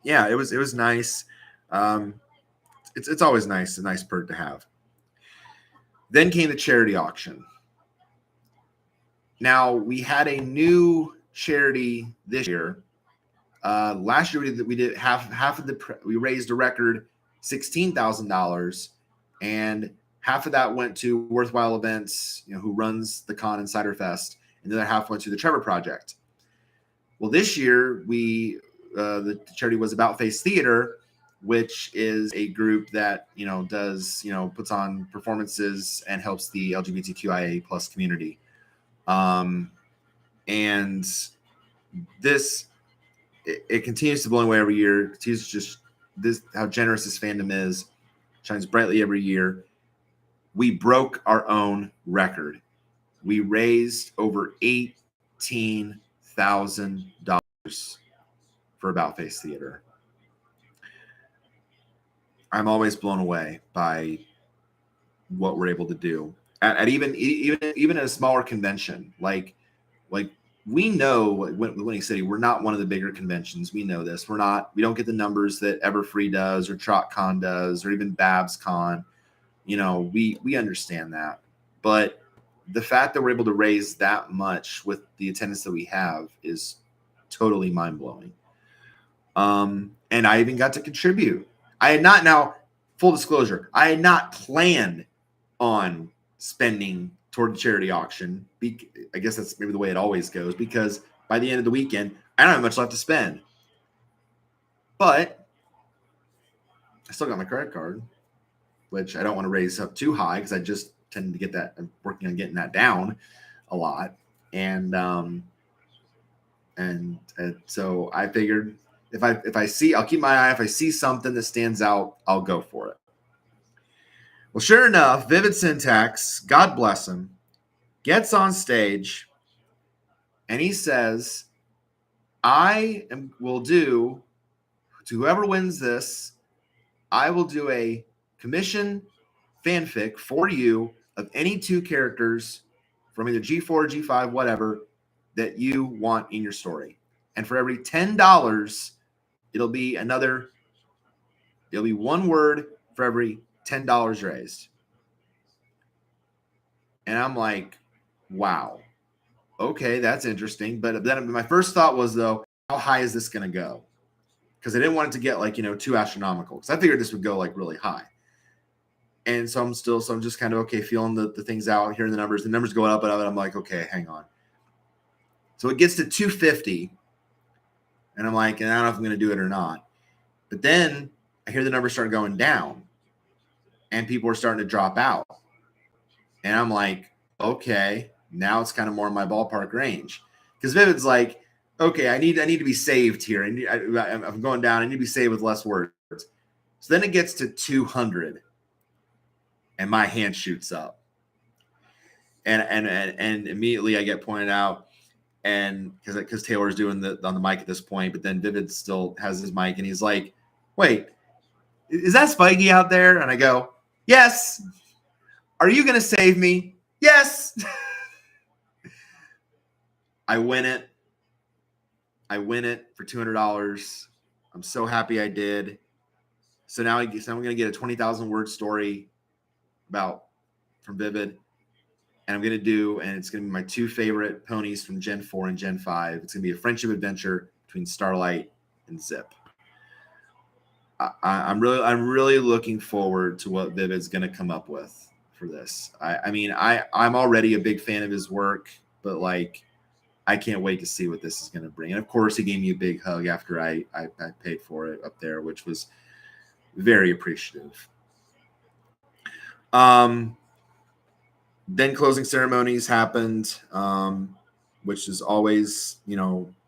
yeah, it was nice. It's always nice, a nice perk to have. Then came the charity auction. Now we had a new charity this year. Last year we did half of we raised a record $16,000, and half of that went to Worthwhile Events, who runs the Con Insider Fest, and the other half went to the Trevor Project. Well, this year the charity was About Face Theater, which is a group that does puts on performances and helps the LGBTQIA plus community. And this it continues to blow away every year. It continues to just how generous this fandom is, shines brightly every year. We broke our own record. We raised over $18,000 for About Face Theater. I'm always blown away by what we're able to do at even at a smaller convention. Like we know with Whinny City, we're not one of the bigger conventions. We know this. We don't get the numbers that Everfree does or TrotCon does or even Babs Con. we understand that. But the fact that we're able to raise that much with the attendance that we have is totally mind blowing. And I even got to contribute. I had not, now, full disclosure, I had not planned on spending toward the charity auction. I guess that's maybe the way it always goes, because by the end of the weekend, I don't have much left to spend. But I still got my credit card, which I don't want to raise up too high because I just tend to get that. I'm working on getting that down a lot. And so I figured if I see, I'll keep my eye. If I see something that stands out, I'll go for it. Well, sure enough, Vivid Syntax, God bless him, gets on stage and he says, will do, to whoever wins this, I will do a commission fanfic for you of any two characters from either G4 or G5, whatever, that you want in your story. And for every $10, it'll be one word for every $10 raised. And I'm like, wow, okay, that's interesting. But then my first thought was, though, how high is this going to go? Because I didn't want it to get too astronomical, because I figured this would go really high. And so I'm just kind of, okay, feeling the things out, hearing the numbers go up and up, and I'm like, okay, hang on. So it gets to 250, and I'm like, and I don't know if I'm going to do it or not. But then I hear the numbers start going down, and people are starting to drop out. And I'm like, okay, now it's kind of more in my ballpark range. Because Vivid's like, okay, I need to be saved here. I'm going down. I need to be saved with less words. So then it gets to 200, and my hand shoots up. And immediately I get pointed out, and because Taylor's doing on the mic at this point, but then Vivid still has his mic, and he's like, wait, is that Spiky out there? And I go, yes. Are you going to save me? Yes. I win it for $200. I'm so happy I did. So now I'm going to get a 20,000 word story from Vivid. And I'm going to do, and it's going to be my two favorite ponies from Gen 4 and Gen 5. It's going to be a friendship adventure between Starlight and Zip. I'm really looking forward to what Vivid's going to come up with for this. I'm already a big fan of his work, but I can't wait to see what this is going to bring. And of course, he gave me a big hug after I paid for it up there, which was very appreciative. Then closing ceremonies happened, which is always,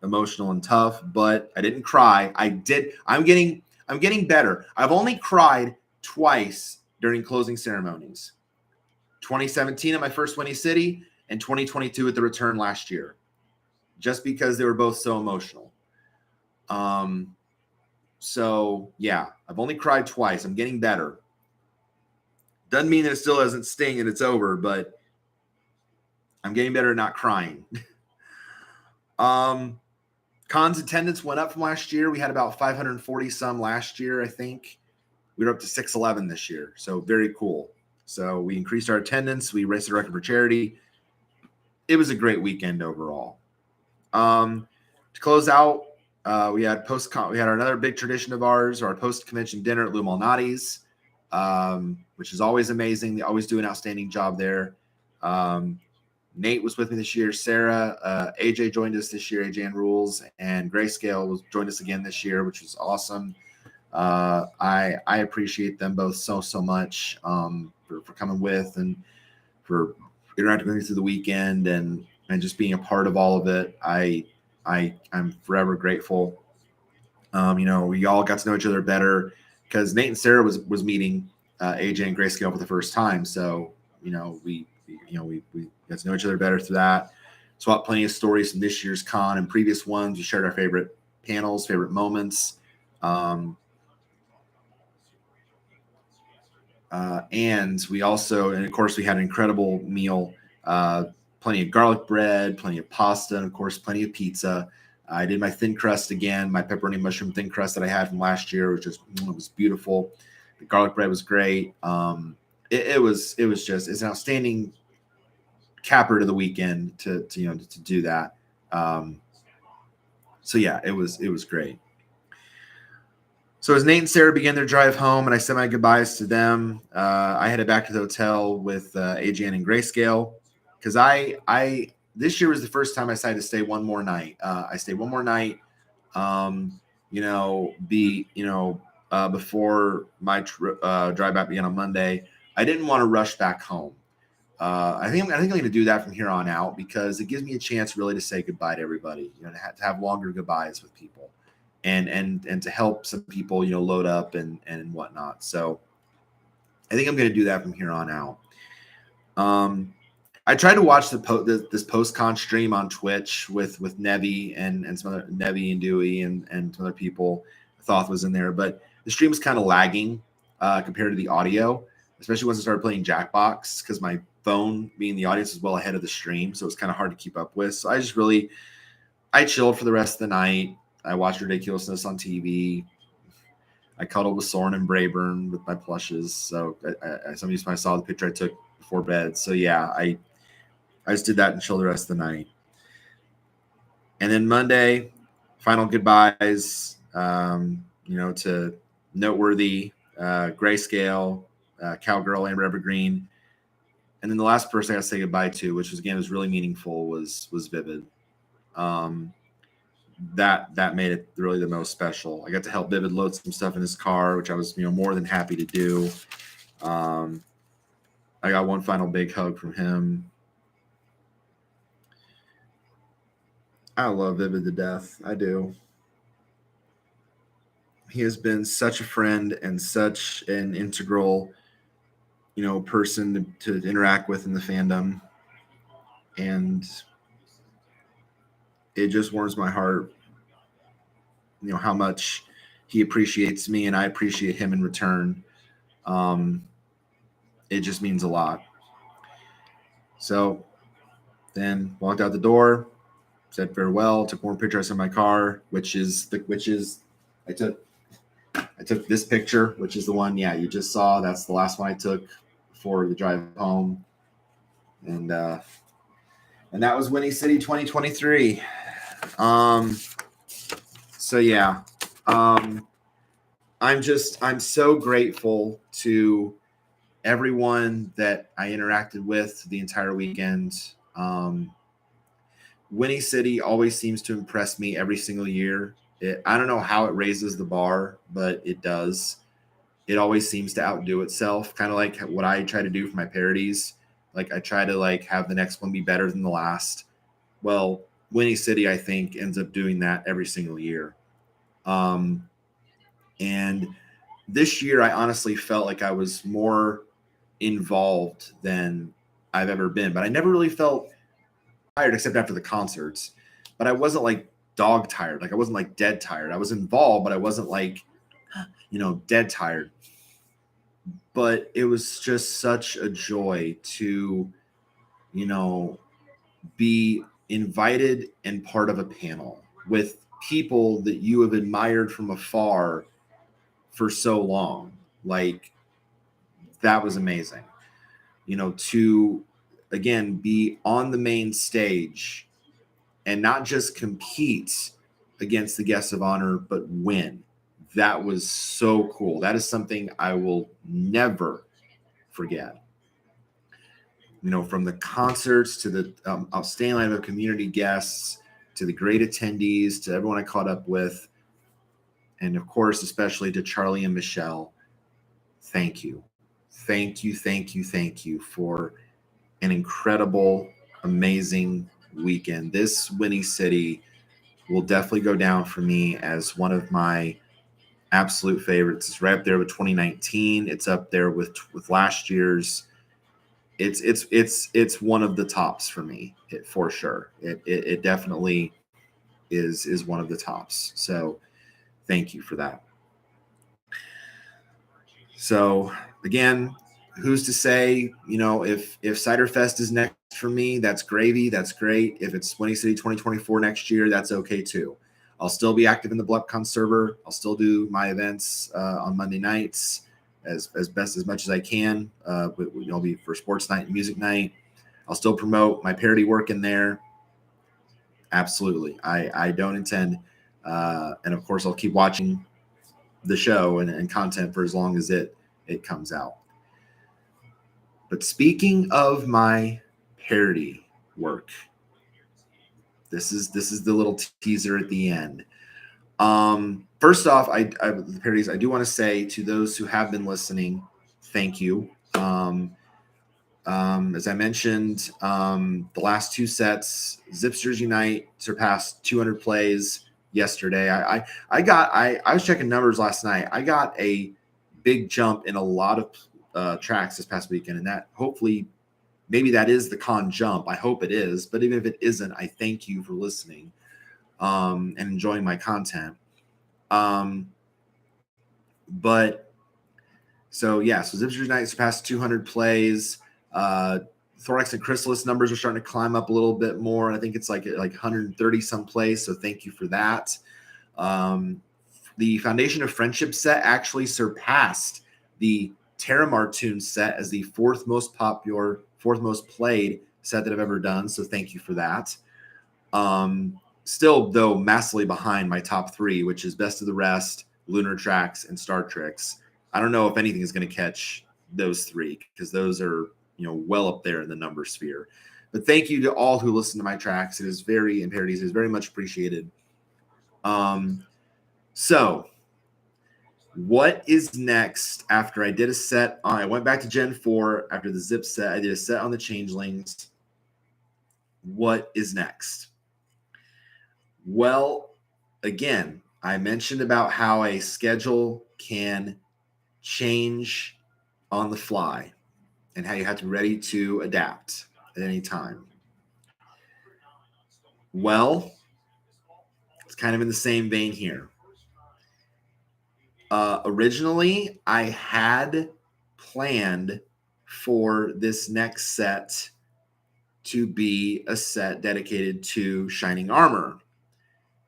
emotional and tough, but I didn't cry. I'm getting better. I've only cried twice during closing ceremonies. 2017 at my first Whinny City, and 2022 at the return last year, just because they were both so emotional. So yeah, I've only cried twice. I'm getting better. Doesn't mean that it still doesn't sting and it's over, but I'm getting better at not crying. Con's attendance went up from last year. We had about 540 some last year, I think. We were up to 611 this year, so very cool. So we increased our attendance. We raised the record for charity. It was a great weekend overall. To close out, we had another big tradition of ours, our post-convention dinner at Lou Malnati's, which is always amazing. They always do an outstanding job there. Nate was with me this year. Sarah, AJ joined us this year. AJ and Rules, and Grayscale joined us again this year, which was awesome. I appreciate them both so much for coming with and for interacting with me through the weekend and just being a part of all of it. I'm forever grateful. We all got to know each other better because Nate and Sarah was meeting AJ and Grayscale for the first time. So we got to know each other better through that. Swapped plenty of stories from this year's con and previous ones. We shared our favorite panels, favorite moments. And we also, and of course, we had an incredible meal, plenty of garlic bread, plenty of pasta, and of course, plenty of pizza. I did my thin crust again, my pepperoni mushroom thin crust that I had from last year, it was beautiful. The garlic bread was great. it was just, it's an outstanding capper to the weekend to do that. So yeah, it was great. So as Nate and Sarah began their drive home and I said my goodbyes to them, I headed back to the hotel with AJN and Grayscale, because I this year was the first time I decided to stay one more night. I stayed one more night, before my drive back began on Monday. I didn't want to rush back home. I think I'm going to do that from here on out, because it gives me a chance really to say goodbye to everybody, to have longer goodbyes with people, and to help some people, load up and whatnot. So I think I'm going to do that from here on out. I tried to watch this post-con stream on Twitch with Nevi and some other Nevi and Dewey and some other people. Thoth was in there, but the stream was kind of lagging compared to the audio, especially once I started playing Jackbox, because my phone being the audience was well ahead of the stream, so it was kind of hard to keep up with. So I chilled for the rest of the night. I watched ridiculousness on TV. I cuddled with Soren and Brayburn with my plushes. So some of you might saw the picture I took before bed. So yeah, I just did that and chilled the rest of the night. And then Monday, final goodbyes, to Noteworthy, Grayscale, Cowgirl, Amber Evergreen. And then the last person I got to say goodbye to, which was really meaningful, was Vivid. That made it really the most special. I got to help Vivid load some stuff in his car, which I was more than happy to do. I got one final big hug from him. I love Vivid to death. I do. He has been such a friend and such an integral, person to interact with in the fandom. And it just warms my heart, how much he appreciates me and I appreciate him in return. It just means a lot. So then walked out the door, said farewell, took more pictures of my car, which is I took this picture, which is the one, you just saw. That's the last one I took before the drive home. And that was Whinny City 2023. So yeah, I'm so grateful to everyone that I interacted with the entire weekend. Whinny City always seems to impress me every single year. I don't know how it raises the bar, but it does. It always seems to outdo itself, kind of like what I try to do for my parodies. Like I try to have the next one be better than the last. Well, Whinny City, I think, ends up doing that every single year. And this year, I honestly felt like I was more involved than I've ever been, but I never really felt tired except after the concerts. But I wasn't dog tired. I wasn't dead tired. I was involved, but I wasn't dead tired. But it was just such a joy to, be invited and part of a panel with people that you have admired from afar for so long. That was amazing. To, again, be on the main stage and not just compete against the guests of honor, but win. That was so cool. That is something I will never forget. From the concerts to the outstanding line of community guests, to the great attendees, to everyone I caught up with, and of course, especially to Charlie and Michelle. Thank you. Thank you, thank you, thank you for an incredible, amazing weekend. This Whinny City will definitely go down for me as one of my absolute favorites. It's right up there with 2019. It's up there with last year's. It's one of the tops for me, for sure. It definitely is one of the tops. So thank you for that. So again, who's to say, if Cider Fest is next for me, that's gravy. That's great. If it's Whinny City 2024 next year, that's okay too. I'll still be active in the BluckCon server. I'll still do my events on Monday nights. as much as I can. But I'll be for sports night and music night. I'll still promote my parody work in there. Absolutely. I don't intend, and of course I'll keep watching the show and content for as long as it comes out. But speaking of my parody work, this is the little teaser at the end. First off, the parodies, I do want to say to those who have been listening, thank you. As I mentioned, the last two sets, Zipsters Unite surpassed 200 plays yesterday. I was checking numbers last night. I got a big jump in a lot of tracks this past weekend, and that hopefully, maybe that is the con jump. I hope it is, but even if it isn't, I thank you for listening and enjoying my content. But so Zipsters Unite surpassed 200 plays. Thorax and Chrysalis numbers are starting to climb up a little bit more. I think it's like 130 some plays. So thank you for that. The Foundation of Friendship set actually surpassed the Terramar Tune set as the fourth most popular, fourth most played set that I've ever done. So thank you for that. Still, though, massively behind my top three, which is Best of the Rest, Lunar Tracks, and Star Tricks. I don't know if anything is going to catch those three because those are, well up there in the number sphere. But thank you to all who listen to my tracks. It is and parodies. It is very much appreciated. So what is next after I did a set on, I went back to Gen 4 after the Zip set. I did a set on the Changelings. What is next? Well, again, I mentioned about how a schedule can change on the fly and how you have to be ready to adapt at any time. Well, it's kind of in the same vein here. Originally, I had planned for this next set to be a set dedicated to Shining Armor,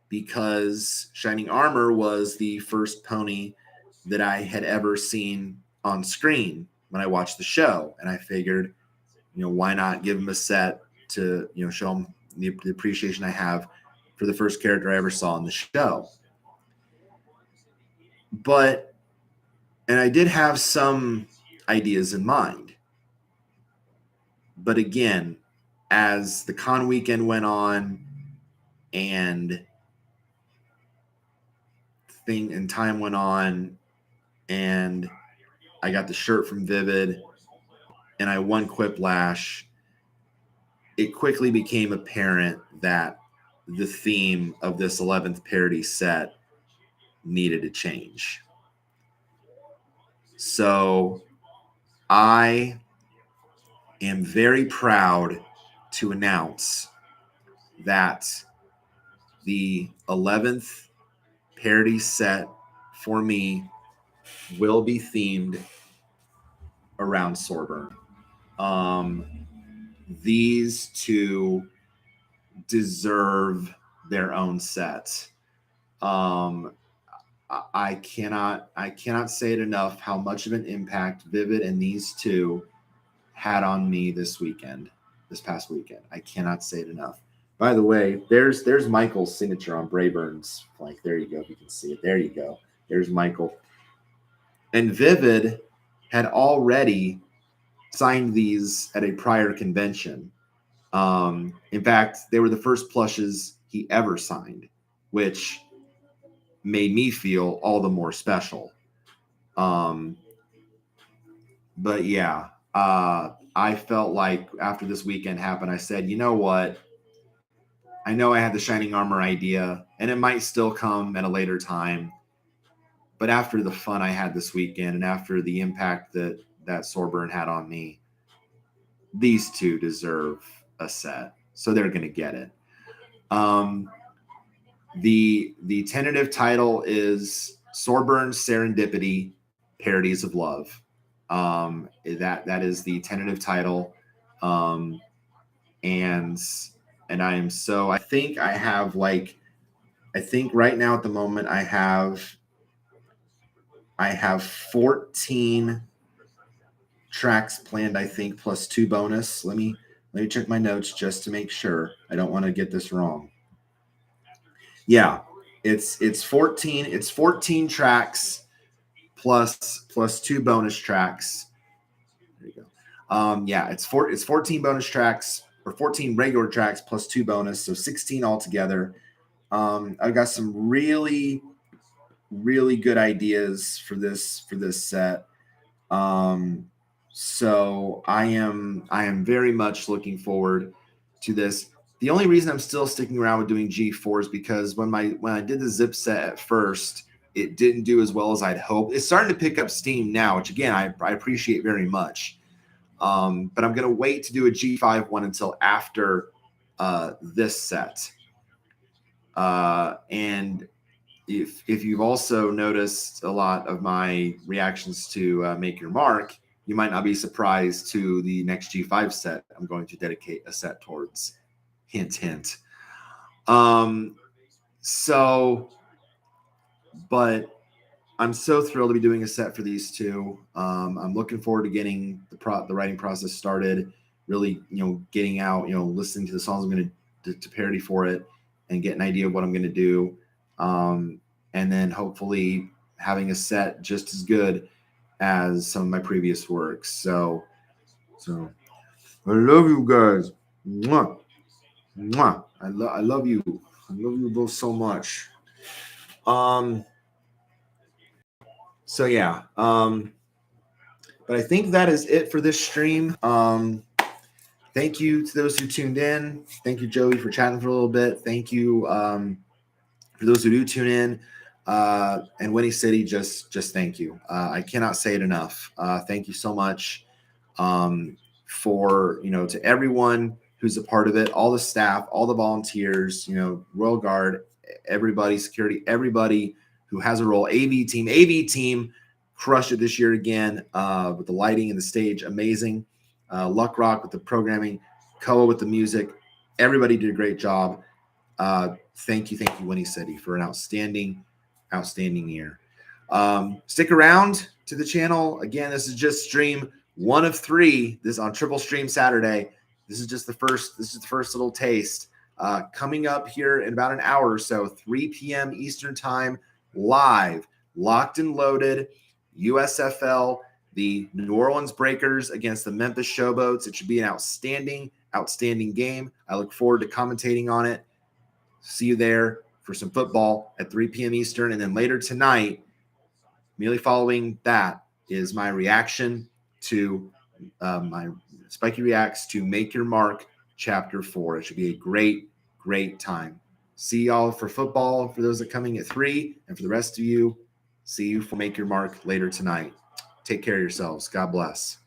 because Shining Armor was the first pony that I had ever seen on screen when I watched the show. And I figured, why not give him a set to, show him the appreciation I have for the first character I ever saw in the show. And I did have some ideas in mind. But again, as the con weekend went on and time went on, and I got the shirt from Vivid and I won Quiplash, it quickly became apparent that the theme of this 11th parody set needed to change. So I am very proud to announce that the 11th parody set for me will be themed around Schaumburg. These two deserve their own set. I cannot say it enough how much of an impact Vivid and these two had on me this past weekend. I cannot say it enough. By the way, there's Michael's signature on Brayburn's flank. There you go. If you can see it. There you go. There's Michael. And Vivid had already signed these at a prior convention. In fact, they were the first plushes he ever signed, which made me feel all the more special. But yeah, I felt like after this weekend happened, I said, you know what? I know I had the Shining Armor idea, and it might still come at a later time. But after the fun I had this weekend and after the impact that Schaumburg had on me, these two deserve a set. So they're going to get it. The tentative title is Schaumburg Serendipity Parodies of Love. That is the tentative title. And I am so, I think right now at the moment I have I have 14 tracks planned, I think, plus 2 bonus. Let me check my notes just to make sure. I don't want to get this wrong. Yeah, it's 14 tracks plus 2 bonus tracks. There you go. Yeah, it's 14 bonus tracks, or 14 regular tracks plus 2 bonus, so 16 altogether. I've got some really good ideas for this set. So I am very much looking forward to this. The only reason I'm still sticking around with doing G4 is because when I did the zip set at first, it didn't do as well as I'd hoped. It's starting to pick up steam now, which again I appreciate very much. But I'm gonna wait to do a G5 one until after this set. And if you've also noticed a lot of my reactions to Make Your Mark, you might not be surprised to the next G5 set I'm going to dedicate a set towards. Hint, hint. But I'm so thrilled to be doing a set for these two. I'm looking forward to getting the writing process started, really, getting out, listening to the songs I'm going to parody for it and get an idea of what I'm going to do. And then hopefully having a set just as good as some of my previous works. So I love you guys. Mwah. Mwah. I love you. I love you both so much. So yeah. But I think that is it for this stream. Thank you to those who tuned in. Thank you, Joey, for chatting for a little bit. Thank you for those who do tune in. And Whinny City, just thank you. I cannot say it enough. Thank you so much for, to everyone who's a part of it, all the staff, all the volunteers, Royal Guard, everybody, security, everybody who has a role. AV team crushed it this year again with the lighting and the stage. Amazing. Luck Rock with the programming, Koa with the music. Everybody did a great job. Thank you, Whinny City, for an outstanding year. Stick around to the channel. Again, this is just stream 1 of 3. This on Triple Stream Saturday. This is just the first. This is the first little taste. Coming up here in about an hour or so, 3 p.m. Eastern Time, live, locked and loaded, USFL, the New Orleans Breakers against the Memphis Showboats. It should be an outstanding game. I look forward to commentating on it. See you there for some football at 3 p.m. Eastern. And then later tonight, immediately following that, is my reaction to my Spiky Reacts to Make Your Mark Chapter 4. It should be a great time. See y'all for football, for those that are coming at 3. And for the rest of you, see you for Make Your Mark later tonight. Take care of yourselves. God bless.